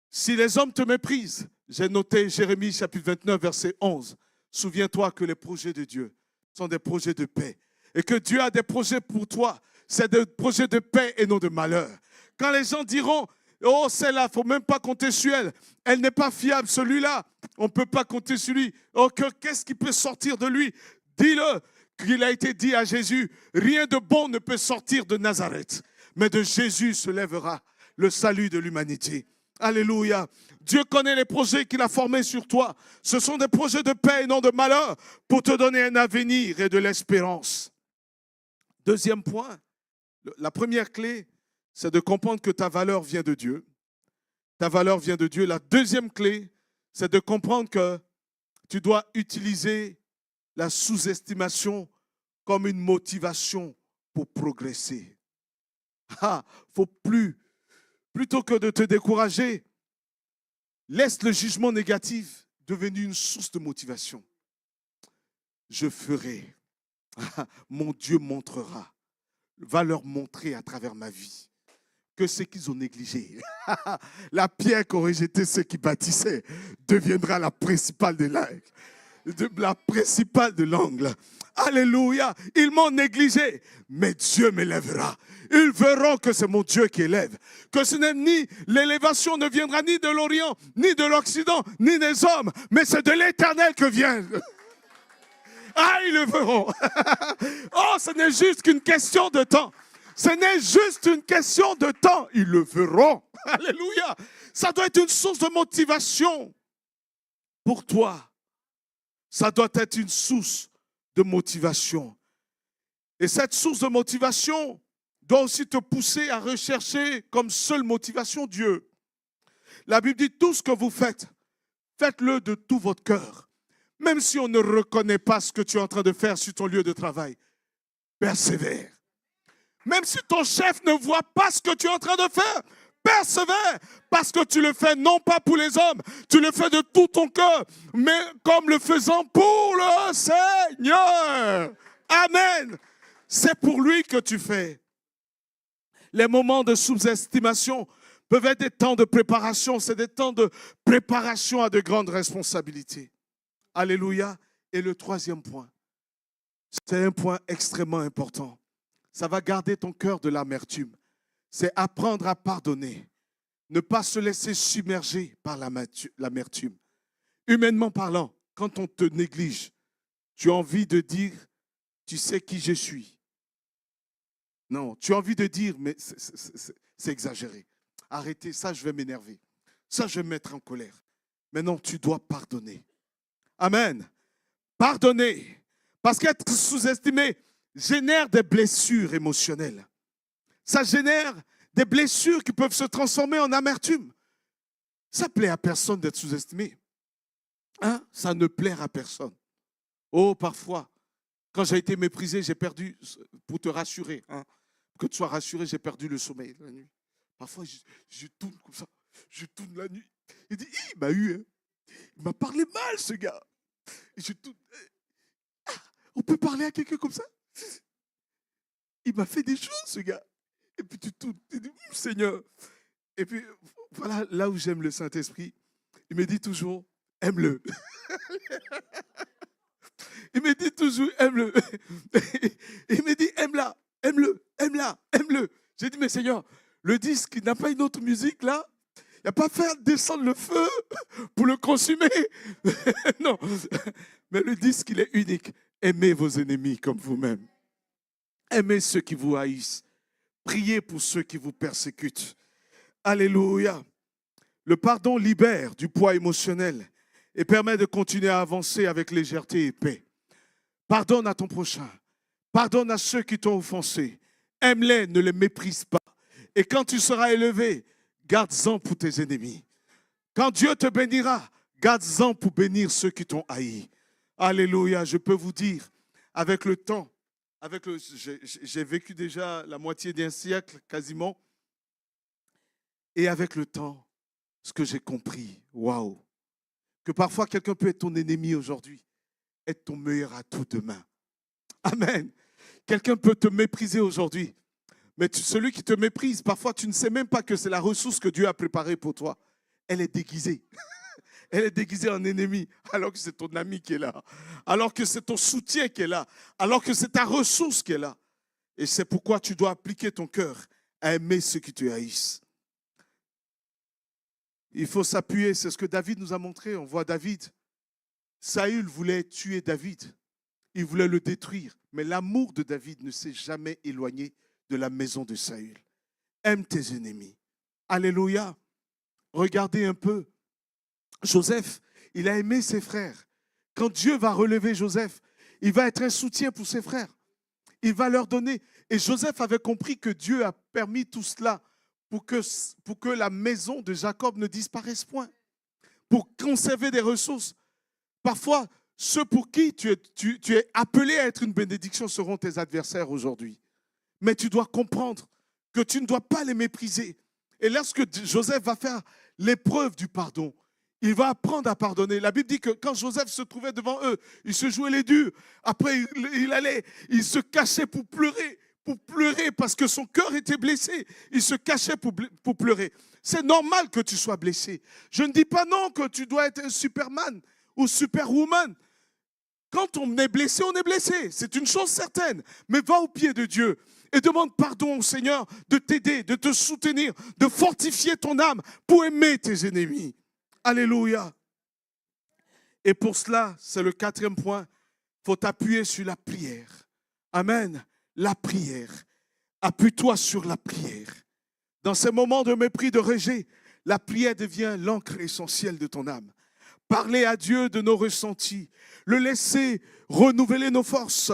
Si les hommes te méprisent, j'ai noté Jérémie chapitre 29, verset 11. Souviens-toi que les projets de Dieu sont des projets de paix. Et que Dieu a des projets pour toi. C'est des projets de paix et non de malheur. Quand les gens diront, oh celle-là, il ne faut même pas compter sur elle. Elle n'est pas fiable, celui-là, on ne peut pas compter sur lui. Oh, qu'est-ce qui peut sortir de lui? Dis-le qu'il a été dit à Jésus, rien de bon ne peut sortir de Nazareth. Mais de Jésus se lèvera le salut de l'humanité. Alléluia. Dieu connaît les projets qu'il a formés sur toi. Ce sont des projets de paix et non de malheur pour te donner un avenir et de l'espérance. Deuxième point, la première clé, c'est de comprendre que ta valeur vient de Dieu. Ta valeur vient de Dieu. La deuxième clé, c'est de comprendre que tu dois utiliser la sous-estimation comme une motivation pour progresser. Plutôt que de te décourager, laisse le jugement négatif devenir une source de motivation. Je ferai. Mon Dieu montrera, va leur montrer à travers ma vie que ce qu'ils ont négligé, la pierre qu'ont rejeté ceux qui bâtissaient, deviendra la principale de l'angle. Alléluia, ils m'ont négligé, mais Dieu m'élèvera. Ils verront que c'est mon Dieu qui élève, que ce n'est ni l'élévation ne viendra ni de l'Orient, ni de l'Occident, ni des hommes, mais c'est de l'Éternel que vient. Ah, ils le verront. Oh, ce n'est juste qu'une question de temps. Ce n'est juste une question de temps. Ils le verront. Alléluia. Ça doit être une source de motivation pour toi. Ça doit être une source de motivation. Et cette source de motivation doit aussi te pousser à rechercher comme seule motivation Dieu. La Bible dit, tout ce que vous faites, faites-le de tout votre cœur. Même si on ne reconnaît pas ce que tu es en train de faire sur ton lieu de travail, persévère. Même si ton chef ne voit pas ce que tu es en train de faire, persévère. Parce que tu le fais non pas pour les hommes, tu le fais de tout ton cœur, mais comme le faisant pour le Seigneur. Amen. C'est pour lui que tu fais. Les moments de sous-estimation peuvent être des temps de préparation. C'est des temps de préparation à de grandes responsabilités. Alléluia. Et le troisième point, c'est un point extrêmement important. Ça va garder ton cœur de l'amertume. C'est apprendre à pardonner. Ne pas se laisser submerger par l'amertume. Humainement parlant, quand on te néglige, tu as envie de dire, tu sais qui je suis. Non, tu as envie de dire, mais c'est exagéré. Arrêtez, ça je vais m'énerver. Ça je vais me mettre en colère. Mais non, tu dois pardonner. Amen. Pardonner. Parce qu'être sous-estimé génère des blessures émotionnelles. Ça génère des blessures qui peuvent se transformer en amertume. Ça plaît à personne d'être sous-estimé. Hein? Ça ne plaît à personne. Oh, parfois, quand j'ai été méprisé, j'ai perdu, pour te rassurer, hein, que tu sois rassuré, j'ai perdu le sommeil la nuit. Parfois, je tourne comme ça, je tourne la nuit. Il dit, il m'a eu, hein. Il m'a parlé mal, ce gars. Et je tourne. Ah, on peut parler à quelqu'un comme ça? Il m'a fait des choses, ce gars. Et puis tu tournes, tu dis, Seigneur. Et puis, voilà, là où j'aime le Saint-Esprit, il me dit toujours, aime-le. Il me dit toujours, aime-le. Il me dit, aime-la, aime-le, aime-la, aime-le. J'ai dit, mais Seigneur, le disque, il n'a pas une autre musique là? Il n'y a pas faire descendre le feu pour le consumer. Non. Mais le disque, il est unique. Aimez vos ennemis comme vous-même. Aimez ceux qui vous haïssent. Priez pour ceux qui vous persécutent. Alléluia. Le pardon libère du poids émotionnel et permet de continuer à avancer avec légèreté et paix. Pardonne à ton prochain. Pardonne à ceux qui t'ont offensé. Aime-les, ne les méprise pas. Et quand tu seras élevé, garde-en pour tes ennemis. Quand Dieu te bénira, garde-en pour bénir ceux qui t'ont haï. Alléluia. Je peux vous dire, avec le temps, j'ai vécu déjà la moitié d'un siècle quasiment. Et avec le temps, ce que j'ai compris, waouh, que parfois quelqu'un peut être ton ennemi aujourd'hui, être ton meilleur atout demain. Amen. Quelqu'un peut te mépriser aujourd'hui, mais celui qui te méprise, parfois tu ne sais même pas que c'est la ressource que Dieu a préparée pour toi. Elle est déguisée. Elle est déguisée en ennemi, alors que c'est ton ami qui est là, alors que c'est ton soutien qui est là, alors que c'est ta ressource qui est là. Et c'est pourquoi tu dois appliquer ton cœur à aimer ceux qui te haïssent. Il faut s'appuyer, c'est ce que David nous a montré. On voit David. Saül voulait tuer David. Il voulait le détruire. Mais l'amour de David ne s'est jamais éloigné de la maison de Saül. Aime tes ennemis. Alléluia. Regardez un peu. Joseph, il a aimé ses frères. Quand Dieu va relever Joseph, il va être un soutien pour ses frères. Il va leur donner. Et Joseph avait compris que Dieu a permis tout cela pour que la maison de Jacob ne disparaisse point, pour conserver des ressources. Parfois, ceux pour qui tu es appelé à être une bénédiction seront tes adversaires aujourd'hui. Mais tu dois comprendre que tu ne dois pas les mépriser. Et lorsque Joseph va faire l'épreuve du pardon, il va apprendre à pardonner. La Bible dit que quand Joseph se trouvait devant eux, il se jouait les durs. Après, il se cachait pour pleurer parce que son cœur était blessé. Il se cachait pour pleurer. C'est normal que tu sois blessé. Je ne dis pas non que tu dois être un Superman ou Superwoman. Quand on est blessé, on est blessé. C'est une chose certaine. Mais va au pied de Dieu et demande pardon au Seigneur de t'aider, de te soutenir, de fortifier ton âme pour aimer tes ennemis. Alléluia. Et pour cela, c'est le quatrième point, il faut t'appuyer sur la prière. Amen. La prière. Appuie-toi sur la prière. Dans ces moments de mépris, de rejet, la prière devient l'encre essentielle de ton âme. Parler à Dieu de nos ressentis, le laisser renouveler nos forces,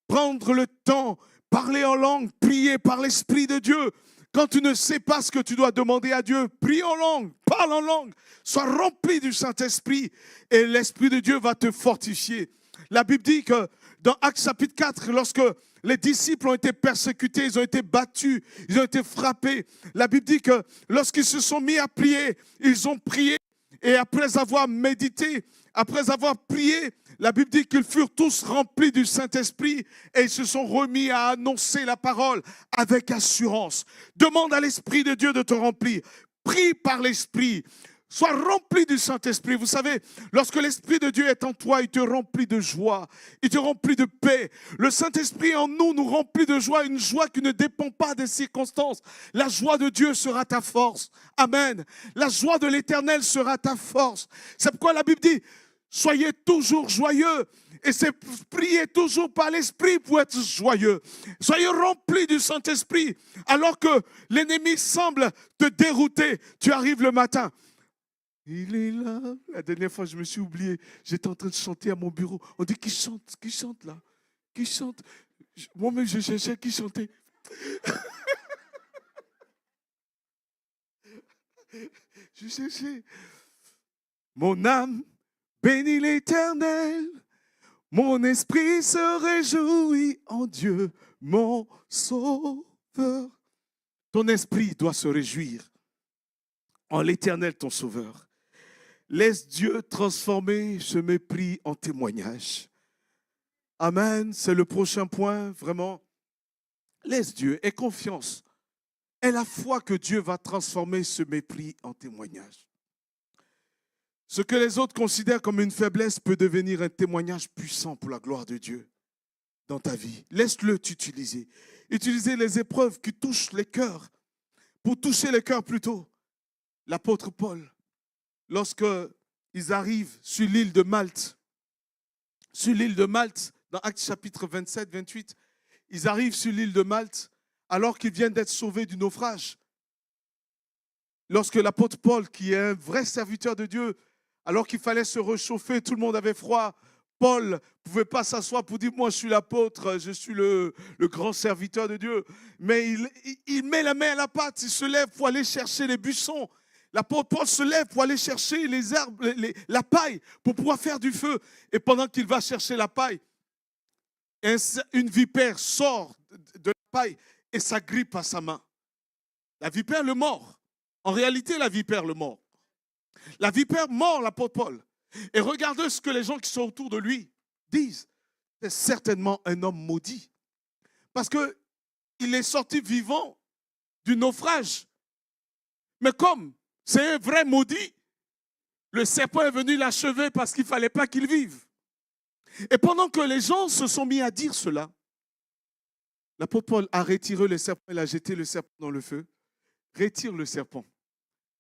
prendre le temps, parler en langue, prier par l'Esprit de Dieu. Quand tu ne sais pas ce que tu dois demander à Dieu, prie en langue, parle en langue, sois rempli du Saint-Esprit et l'Esprit de Dieu va te fortifier. La Bible dit que dans Actes chapitre 4, lorsque les disciples ont été persécutés, ils ont été battus, ils ont été frappés, la Bible dit que lorsqu'ils se sont mis à prier, ils ont prié et après avoir médité, après avoir prié, la Bible dit qu'ils furent tous remplis du Saint-Esprit et ils se sont remis à annoncer la parole avec assurance. Demande à l'Esprit de Dieu de te remplir. Prie par l'Esprit. Sois rempli du Saint-Esprit. Vous savez, lorsque l'Esprit de Dieu est en toi, il te remplit de joie, il te remplit de paix. Le Saint-Esprit en nous remplit de joie, une joie qui ne dépend pas des circonstances. La joie de Dieu sera ta force. Amen. La joie de l'Éternel sera ta force. C'est pourquoi la Bible dit, soyez toujours joyeux. Et c'est prier toujours par l'Esprit pour être joyeux. Soyez remplis du Saint-Esprit. Alors que l'ennemi semble te dérouter, tu arrives le matin. Il est là. La dernière fois, je me suis oublié. J'étais en train de chanter à mon bureau. On dit, qui chante là? Qui chante? Moi-même, je cherchais qui chantait. Je cherchais. Mon âme bénit l'Éternel. Mon esprit se réjouit en Dieu, mon Sauveur. Ton esprit doit se réjouir en l'Éternel, ton Sauveur. Laisse Dieu transformer ce mépris en témoignage. Amen. C'est le prochain point, vraiment. Laisse Dieu, aie confiance. Aie la foi que Dieu va transformer ce mépris en témoignage. Ce que les autres considèrent comme une faiblesse peut devenir un témoignage puissant pour la gloire de Dieu dans ta vie. Laisse-le t'utiliser. Utilisez les épreuves qui touchent les cœurs. Pour toucher les cœurs plutôt. L'apôtre Paul, lorsqu'ils arrivent sur l'île de Malte, dans Actes chapitre 27, 28, ils arrivent sur l'île de Malte alors qu'ils viennent d'être sauvés du naufrage. Lorsque l'apôtre Paul, qui est un vrai serviteur de Dieu, alors qu'il fallait se réchauffer, tout le monde avait froid, Paul ne pouvait pas s'asseoir pour dire « moi je suis l'apôtre, je suis le grand serviteur de Dieu ». Mais il met la main à la pâte, il se lève pour aller chercher les buissons. L'apôtre Paul se lève pour aller chercher les herbes, la paille pour pouvoir faire du feu. Et pendant qu'il va chercher la paille, une vipère sort de la paille et s'agrippe à sa main. La vipère le mord. En réalité, la vipère le mord. La vipère mord l'apôtre Paul. Et regardez ce que les gens qui sont autour de lui disent. C'est certainement un homme maudit. Parce qu'il est sorti vivant du naufrage. Mais comme c'est un vrai maudit, le serpent est venu l'achever parce qu'il ne fallait pas qu'il vive. Et pendant que les gens se sont mis à dire cela, l'apôtre Paul a retiré le serpent, il a jeté le serpent dans le feu. Retire le serpent,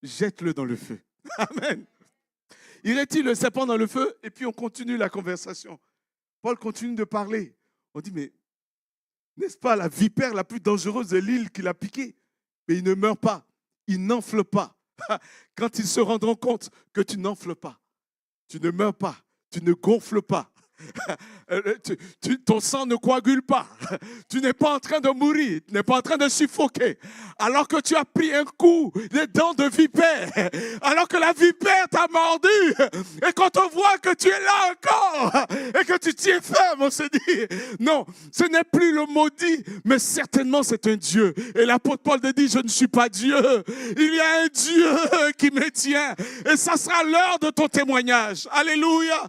jette-le dans le feu. Amen. Il retire le serpent dans le feu et puis on continue la conversation. Paul continue de parler. On dit, mais n'est-ce pas la vipère la plus dangereuse de l'île qui l'a piqué? Mais il ne meurt pas, il n'enfle pas. Quand ils se rendront compte que tu n'enfles pas, tu ne meurs pas, tu ne gonfles pas, ton sang ne coagule pas, tu n'es pas en train de mourir, tu n'es pas en train de suffoquer, alors que tu as pris un coup des dents de vipère, alors que la vipère t'a mordu, et quand on voit que tu es là encore, et que tu tiens ferme, on se dit, non, ce n'est plus le maudit, mais certainement c'est un Dieu. Et l'apôtre Paul te dit, je ne suis pas Dieu, il y a un Dieu qui me tient, et ça sera l'heure de ton témoignage. Alléluia.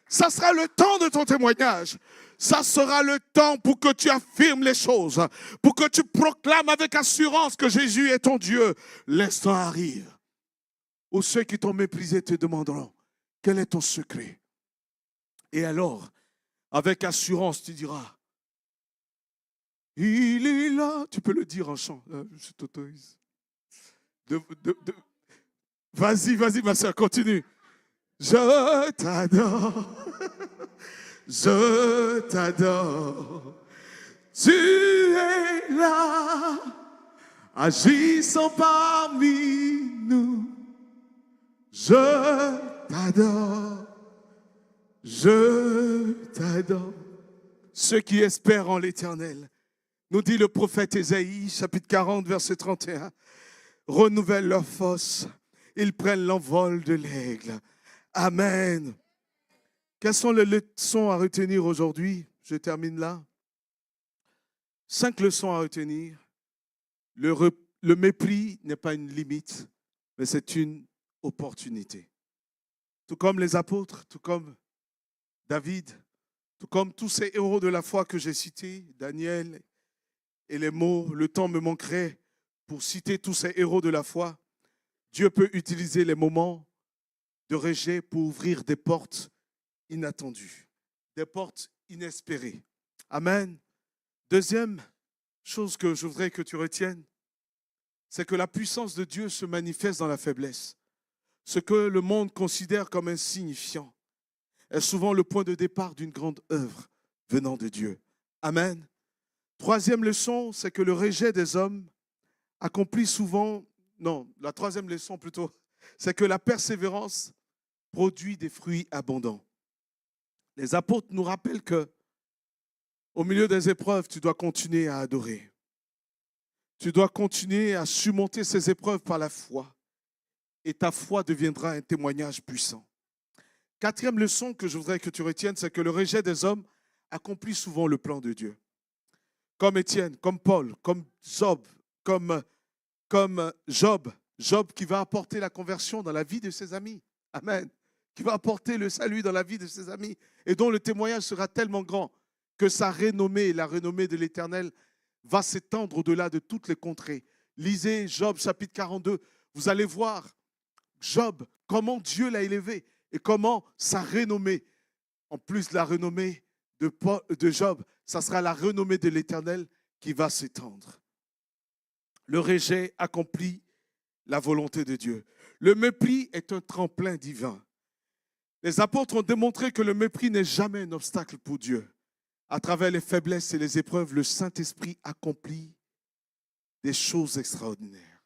Ça sera le temps de ton témoignage. Ça sera le temps pour que tu affirmes les choses, pour que tu proclames avec assurance que Jésus est ton Dieu. L'instant arrive où ceux qui t'ont méprisé te demanderont, quel est ton secret? Et alors, avec assurance, tu diras, il est là. Tu peux le dire en chant. Je t'autorise. Vas-y, ma soeur, continue. Je t'adore, je t'adore, tu es là, agissant parmi nous. Je t'adore, je t'adore. Ceux qui espèrent en l'Éternel Nous dit le prophète Ésaïe, chapitre 40, verset 31. Renouvellent leurs forces, ils prennent l'envol de l'aigle. Amen. Quelles sont les leçons à retenir aujourd'hui? Je termine là. 5 leçons à retenir. Le mépris n'est pas une limite, mais c'est une opportunité. Tout comme les apôtres, tout comme David, tout comme tous ces héros de la foi que j'ai cités, Daniel et les mots, le temps me manquerait pour citer tous ces héros de la foi. Dieu peut utiliser les moments de rejet pour ouvrir des portes inattendues, des portes inespérées. Amen. Deuxième chose que je voudrais que tu retiennes, c'est que la puissance de Dieu se manifeste dans la faiblesse. Ce que le monde considère comme insignifiant est souvent le point de départ d'une grande œuvre venant de Dieu. Amen. Troisième leçon, c'est que le rejet des hommes accomplit souvent, non, la troisième leçon plutôt, c'est que la persévérance produit des fruits abondants. Les apôtres nous rappellent que au milieu des épreuves, tu dois continuer à adorer. Tu dois continuer à surmonter ces épreuves par la foi. Et ta foi deviendra un témoignage puissant. Quatrième leçon que je voudrais que tu retiennes, c'est que le rejet des hommes accomplit souvent le plan de Dieu. Comme Étienne, comme Paul, comme Job, comme Job. Job qui va apporter la conversion dans la vie de ses amis. Amen. Qui va apporter le salut dans la vie de ses amis. Et dont le témoignage sera tellement grand que sa renommée, la renommée de l'Éternel, va s'étendre au-delà de toutes les contrées. Lisez Job chapitre 42. Vous allez voir Job, comment Dieu l'a élevé et comment sa renommée, en plus de la renommée de Job, ça sera la renommée de l'Éternel qui va s'étendre. Le rejet accomplit la volonté de Dieu. Le mépris est un tremplin divin. Les apôtres ont démontré que le mépris n'est jamais un obstacle pour Dieu. À travers les faiblesses et les épreuves, le Saint-Esprit accomplit des choses extraordinaires.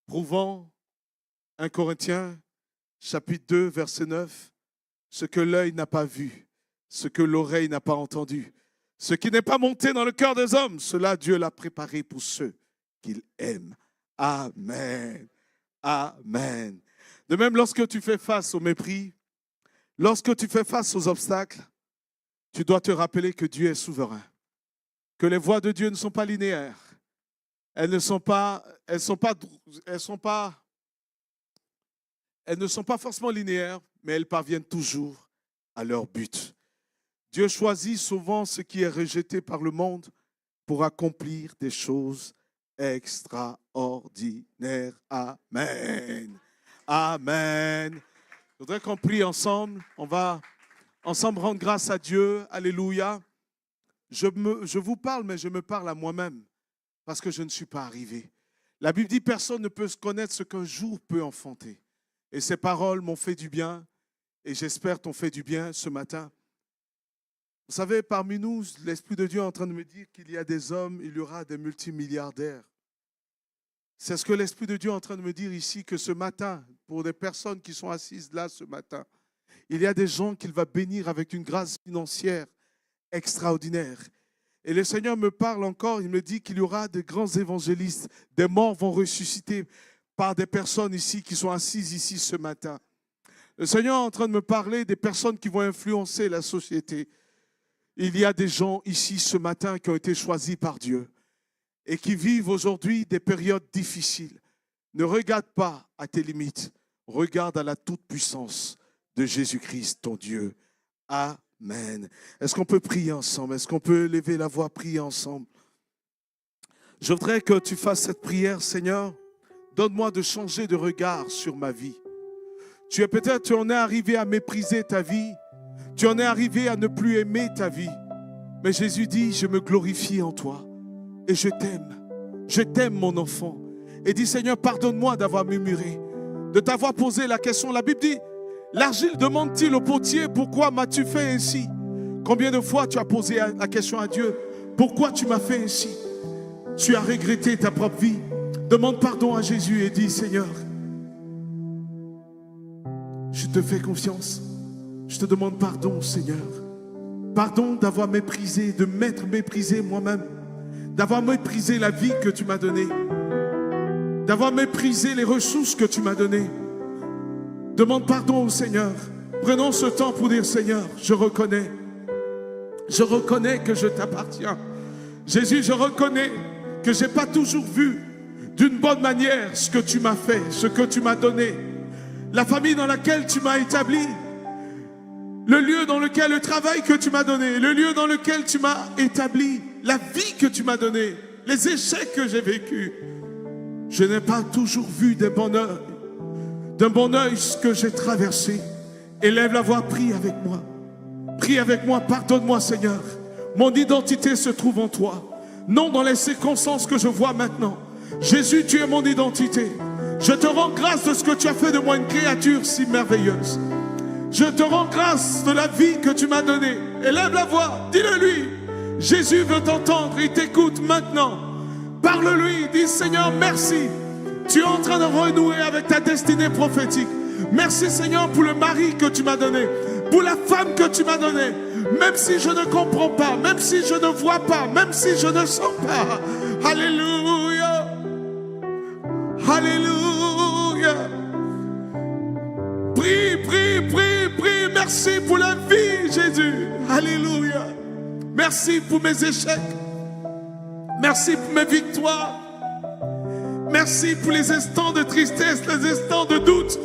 Prouvant 1 Corinthiens, chapitre 2, verset 9, ce que l'œil n'a pas vu, ce que l'oreille n'a pas entendu, ce qui n'est pas monté dans le cœur des hommes, cela Dieu l'a préparé pour ceux qu'il aime. Amen. Amen. De même, lorsque tu fais face au mépris, lorsque tu fais face aux obstacles, tu dois te rappeler que Dieu est souverain, que les voies de Dieu ne sont pas linéaires, elles ne sont pas forcément linéaires, mais elles parviennent toujours à leur but. Dieu choisit souvent ce qui est rejeté par le monde pour accomplir des choses extraordinaires. Amen. Amen. Je voudrais qu'on prie ensemble. On va ensemble rendre grâce à Dieu. Alléluia. Je vous parle, mais je me parle à moi-même parce que je ne suis pas arrivé. La Bible dit personne ne peut connaître ce qu'un jour peut enfanter. Et ces paroles m'ont fait du bien et j'espère t'ont fait du bien ce matin. Vous savez, parmi nous, l'Esprit de Dieu est en train de me dire qu'il y a des hommes, il y aura des multimilliardaires. C'est ce que l'Esprit de Dieu est en train de me dire ici, que ce matin, pour des personnes qui sont assises là ce matin, il y a des gens qu'il va bénir avec une grâce financière extraordinaire. Et le Seigneur me parle encore, il me dit qu'il y aura de grands évangélistes, des morts vont ressusciter par des personnes ici qui sont assises ici ce matin. Le Seigneur est en train de me parler des personnes qui vont influencer la société. Il y a des gens ici ce matin qui ont été choisis par Dieu et qui vivent aujourd'hui des périodes difficiles. Ne regarde pas à tes limites, regarde à la toute-puissance de Jésus-Christ, ton Dieu. Amen. Est-ce qu'on peut prier ensemble? Est-ce qu'on peut lever la voix, prier ensemble? Je voudrais que tu fasses cette prière, Seigneur. Donne-moi de changer de regard sur ma vie. Tu en es arrivé à mépriser ta vie. Tu en es arrivé à ne plus aimer ta vie. Mais Jésus dit, je me glorifie en toi. Et je t'aime. Je t'aime, mon enfant. Et dis, Seigneur, pardonne-moi d'avoir murmuré, de t'avoir posé la question. La Bible dit, l'argile demande-t-il au potier, pourquoi m'as-tu fait ainsi? Combien de fois tu as posé la question à Dieu, pourquoi tu m'as fait ainsi? Tu as regretté ta propre vie. Demande pardon à Jésus et dis, Seigneur, je te fais confiance. Je te demande pardon, Seigneur. Pardon d'avoir méprisé, de m'être méprisé moi-même, d'avoir méprisé la vie que tu m'as donnée, d'avoir méprisé les ressources que tu m'as données. Demande pardon au Seigneur. Prenons ce temps pour dire, Seigneur, je reconnais que je t'appartiens. Jésus, je reconnais que je n'ai pas toujours vu d'une bonne manière ce que tu m'as fait, ce que tu m'as donné, la famille dans laquelle tu m'as établi, le lieu dans lequel, le travail que tu m'as donné, le lieu dans lequel tu m'as établi, la vie que tu m'as donnée, les échecs que j'ai vécus. Je n'ai pas toujours vu d'un bon œil ce que j'ai traversé. Élève la voix, prie avec moi. Prie avec moi, pardonne-moi Seigneur. Mon identité se trouve en toi, non dans les circonstances que je vois maintenant. Jésus, tu es mon identité. Je te rends grâce de ce que tu as fait de moi une créature si merveilleuse. Je te rends grâce de la vie que tu m'as donnée. Élève la voix, dis-le lui. Jésus veut t'entendre, il t'écoute maintenant. Parle-lui, dis Seigneur, merci. Tu es en train de renouer avec ta destinée prophétique. Merci Seigneur pour le mari que tu m'as donné, pour la femme que tu m'as donnée. Même si je ne comprends pas, même si je ne vois pas, même si je ne sens pas. Alléluia. Alléluia. Prie, prie, prie, prie. Merci pour la vie, Jésus. Alléluia. Merci pour mes échecs. Merci pour mes victoires. Merci pour les instants de tristesse, les instants de doute.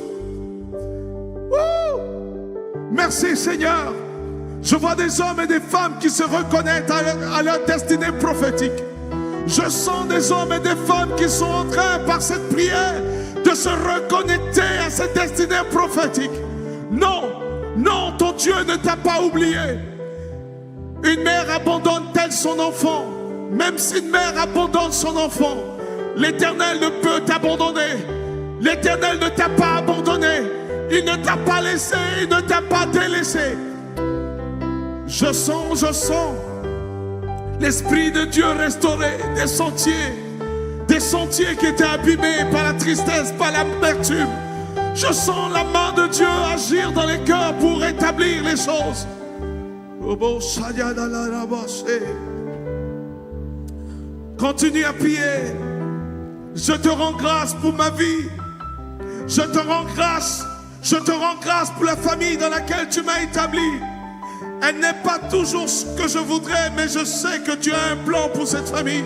Merci Seigneur. Je vois des hommes et des femmes qui se reconnaissent à leur destinée prophétique. Je sens des hommes et des femmes qui sont en train, par cette prière, de se reconnecter à cette destinée prophétique. Non, non, ton Dieu ne t'a pas oublié. Une mère abandonne-t-elle son enfant? Même si une mère abandonne son enfant, l'Éternel ne peut t'abandonner. L'Éternel ne t'a pas abandonné. Il ne t'a pas laissé, il ne t'a pas délaissé. Je sens l'Esprit de Dieu restaurer des sentiers qui étaient abîmés par la tristesse, par l'amertume. Je sens la main de Dieu agir dans les cœurs pour rétablir les choses. Continue à prier. Je te rends grâce pour ma vie. Je te rends grâce pour la famille dans laquelle tu m'as établi. Elle n'est pas toujours ce que je voudrais, mais je sais que tu as un plan pour cette famille.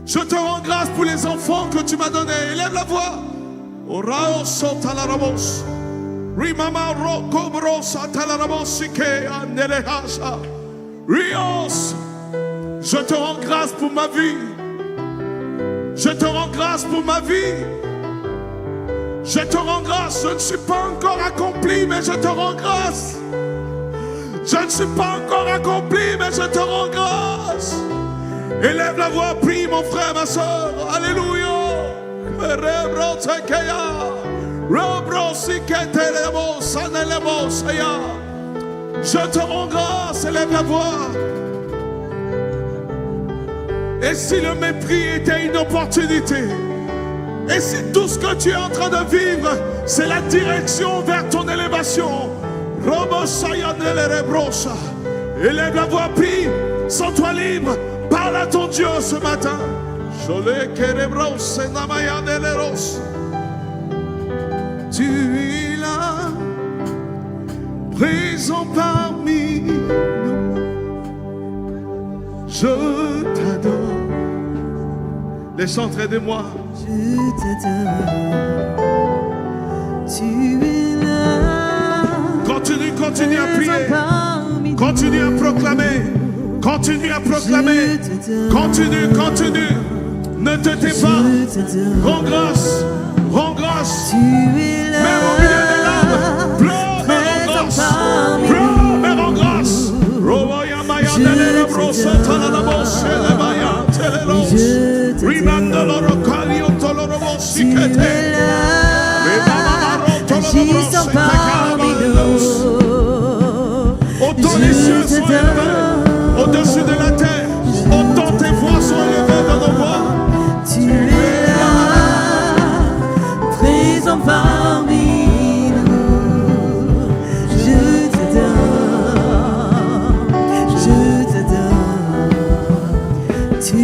Je te rends grâce pour les enfants que tu m'as donnés. Élève la voix. Je te rends grâce pour ma vie. Je te rends grâce pour ma vie. Je te rends grâce. Je ne suis pas encore accompli, mais je te rends grâce. Je ne suis pas encore accompli, mais je te rends grâce. Élève la voix, prie mon frère, ma soeur. Alléluia. Je te rends grâce, élève la voix. Et si le mépris était une opportunité, et si tout ce que tu es en train de vivre, c'est la direction vers ton élévation, élève la voix, prie, sens-toi libre, parle à ton Dieu ce matin. Tu es là, présent parmi nous. Je t'adore. Les chants, aidez-moi. Je t'adore. Tu es là. Continue à prier. Continue à proclamer. Continue à proclamer. Continue. Ne te tais pas. Rends grâce. Rends grâce. Tu es là. Même au milieu des larmes. Pleure, mais rends grâce. Pleure, mais rends grâce. Tu es là. Agissant parmi nous. Autant les cieux sont élevés au-dessus de la terre, autant tes voix sont élevées dans nos voix. Tu es là, présent parmi nous. Je t'adore, je t'adore. Tu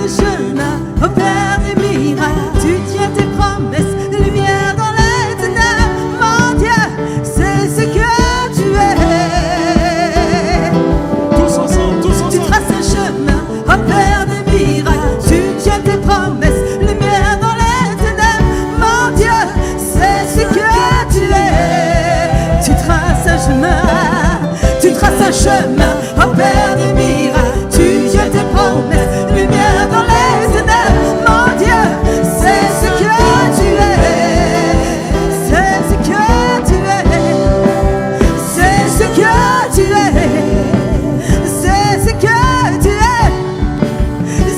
ce chemin, opère des miracles. Tu tiens tes promesses, lumière dans les ténèbres. Mon Dieu, c'est ce que tu es. Tous ensemble, tous Tu ensemble. traces un chemin, opère des miracles. Tu tiens tes promesses, lumière dans les ténèbres. Mon Dieu, c'est ce que tu es. Tu traces un chemin, opère des miracles. Tu tiens tes promesses, lumière dans les ténèbres. Mon Dieu, c'est ce que tu es. C'est ce que tu es. C'est ce que tu es. C'est ce que tu es. C'est ce que tu es.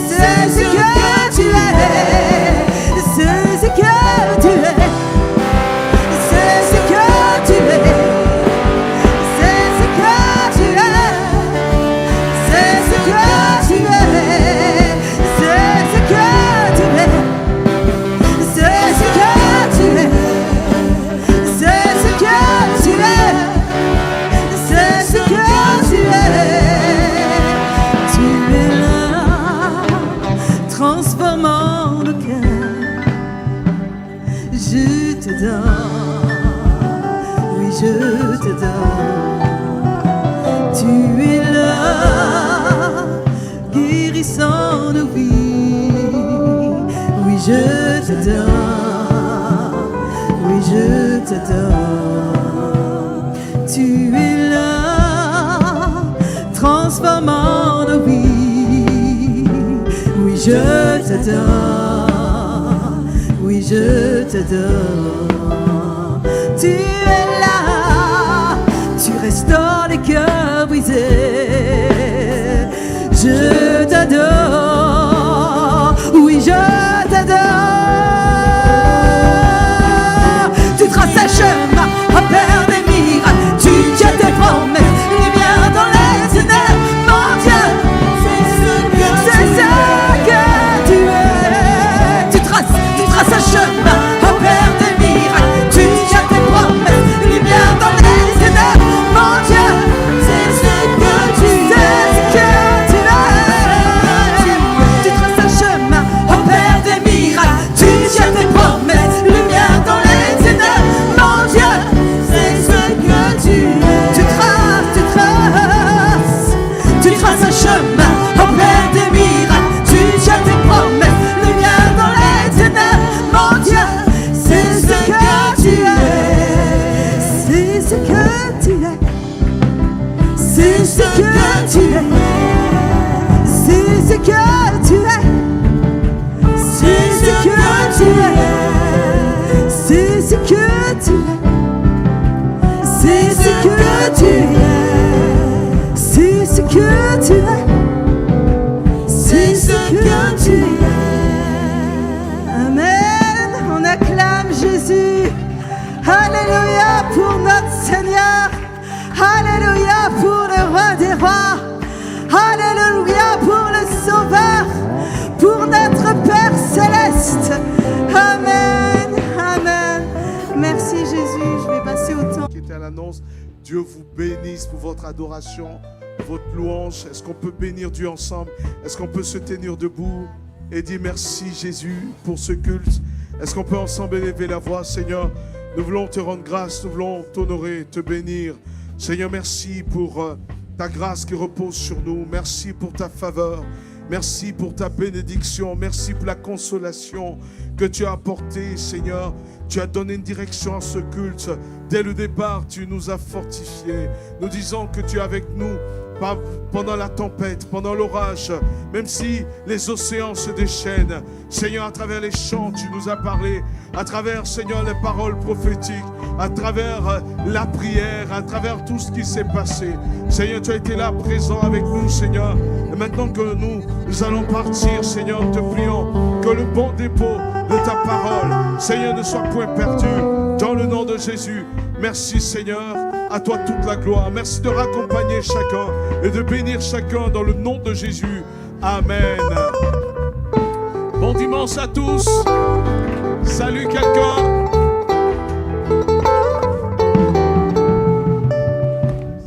C'est ce que tu es. C'est ce que tu es. C'est ce que tu es. C'est ce que tu es. C'est ce que tu es. C'est ce que tu es. C'est ce que tu es. C'est ce que tu es. Tu es là, transformant le cœur. Je te donne, oui je te donne. Tu es là, guérissant nos vies. Oui je te donne, oui je te donne. Tu es là, transformant nos vies. Oui je te donne, oui je te donne. Tu es là, tu restaures les cœurs brisés. Je t'adore, oui je t'adore. Tu traces un chemin, opère des miracles. Tu tiens tes promesses, lumière dans les ténèbres. Mon Dieu, c'est ce que tu es. Tu traces un chemin, opère des miracles. Tu tiens tes promesses, lumière dans les ténèbres. Mon Dieu, c'est ce que tu es. Tu traces un chemin, opère des miracles. Tu tiens tes promesses, lumière dans les ténèbres. Mon Dieu, c'est ce que tu es. Tu traces un chemin, opère des miracles. Tu tiens tes promesses, lumière dans les ténèbres. Mon Dieu, c'est ce que tu es. C'est ce que tu es. C'est ce que tu es. C'est ce que tu es. C'est ce que tu es. C'est ce que tu es. C'est ce que tu es. C'est ce que tu es. C'est ce que tu es. Amen. On acclame Jésus. Alléluia pour notre Seigneur. Alléluia pour le roi des rois. Alléluia pour le Sauveur. Pour notre Père céleste. Amen. Amen. Merci Jésus. Je vais passer au temps. Qui était à l'annonce. Dieu vous bénisse pour votre adoration, votre louange. Est-ce qu'on peut bénir Dieu ensemble? Est-ce qu'on peut se tenir debout et dire merci Jésus pour ce culte? Est-ce qu'on peut ensemble élever la voix? Seigneur, nous voulons te rendre grâce, nous voulons t'honorer, te bénir. Seigneur, merci pour ta grâce qui repose sur nous. Merci pour ta faveur. Merci pour ta bénédiction. Merci pour la consolation que tu as apportée, Seigneur. Tu as donné une direction à ce culte. Dès le départ, tu nous as fortifiés. Nous disons que tu es avec nous pendant la tempête, pendant l'orage, même si les océans se déchaînent. Seigneur, à travers les chants, tu nous as parlé. À travers, Seigneur, les paroles prophétiques. À travers la prière, à travers tout ce qui s'est passé. Seigneur, tu as été là, présent avec nous, Seigneur. Et maintenant que nous allons partir, Seigneur, nous te prions que le bon dépôt de ta parole, Seigneur, ne soit point perdu. Dans le nom de Jésus, merci, Seigneur. À toi toute la gloire. Merci de raccompagner chacun et de bénir chacun dans le nom de Jésus. Amen. Bon dimanche à tous. Salut quelqu'un.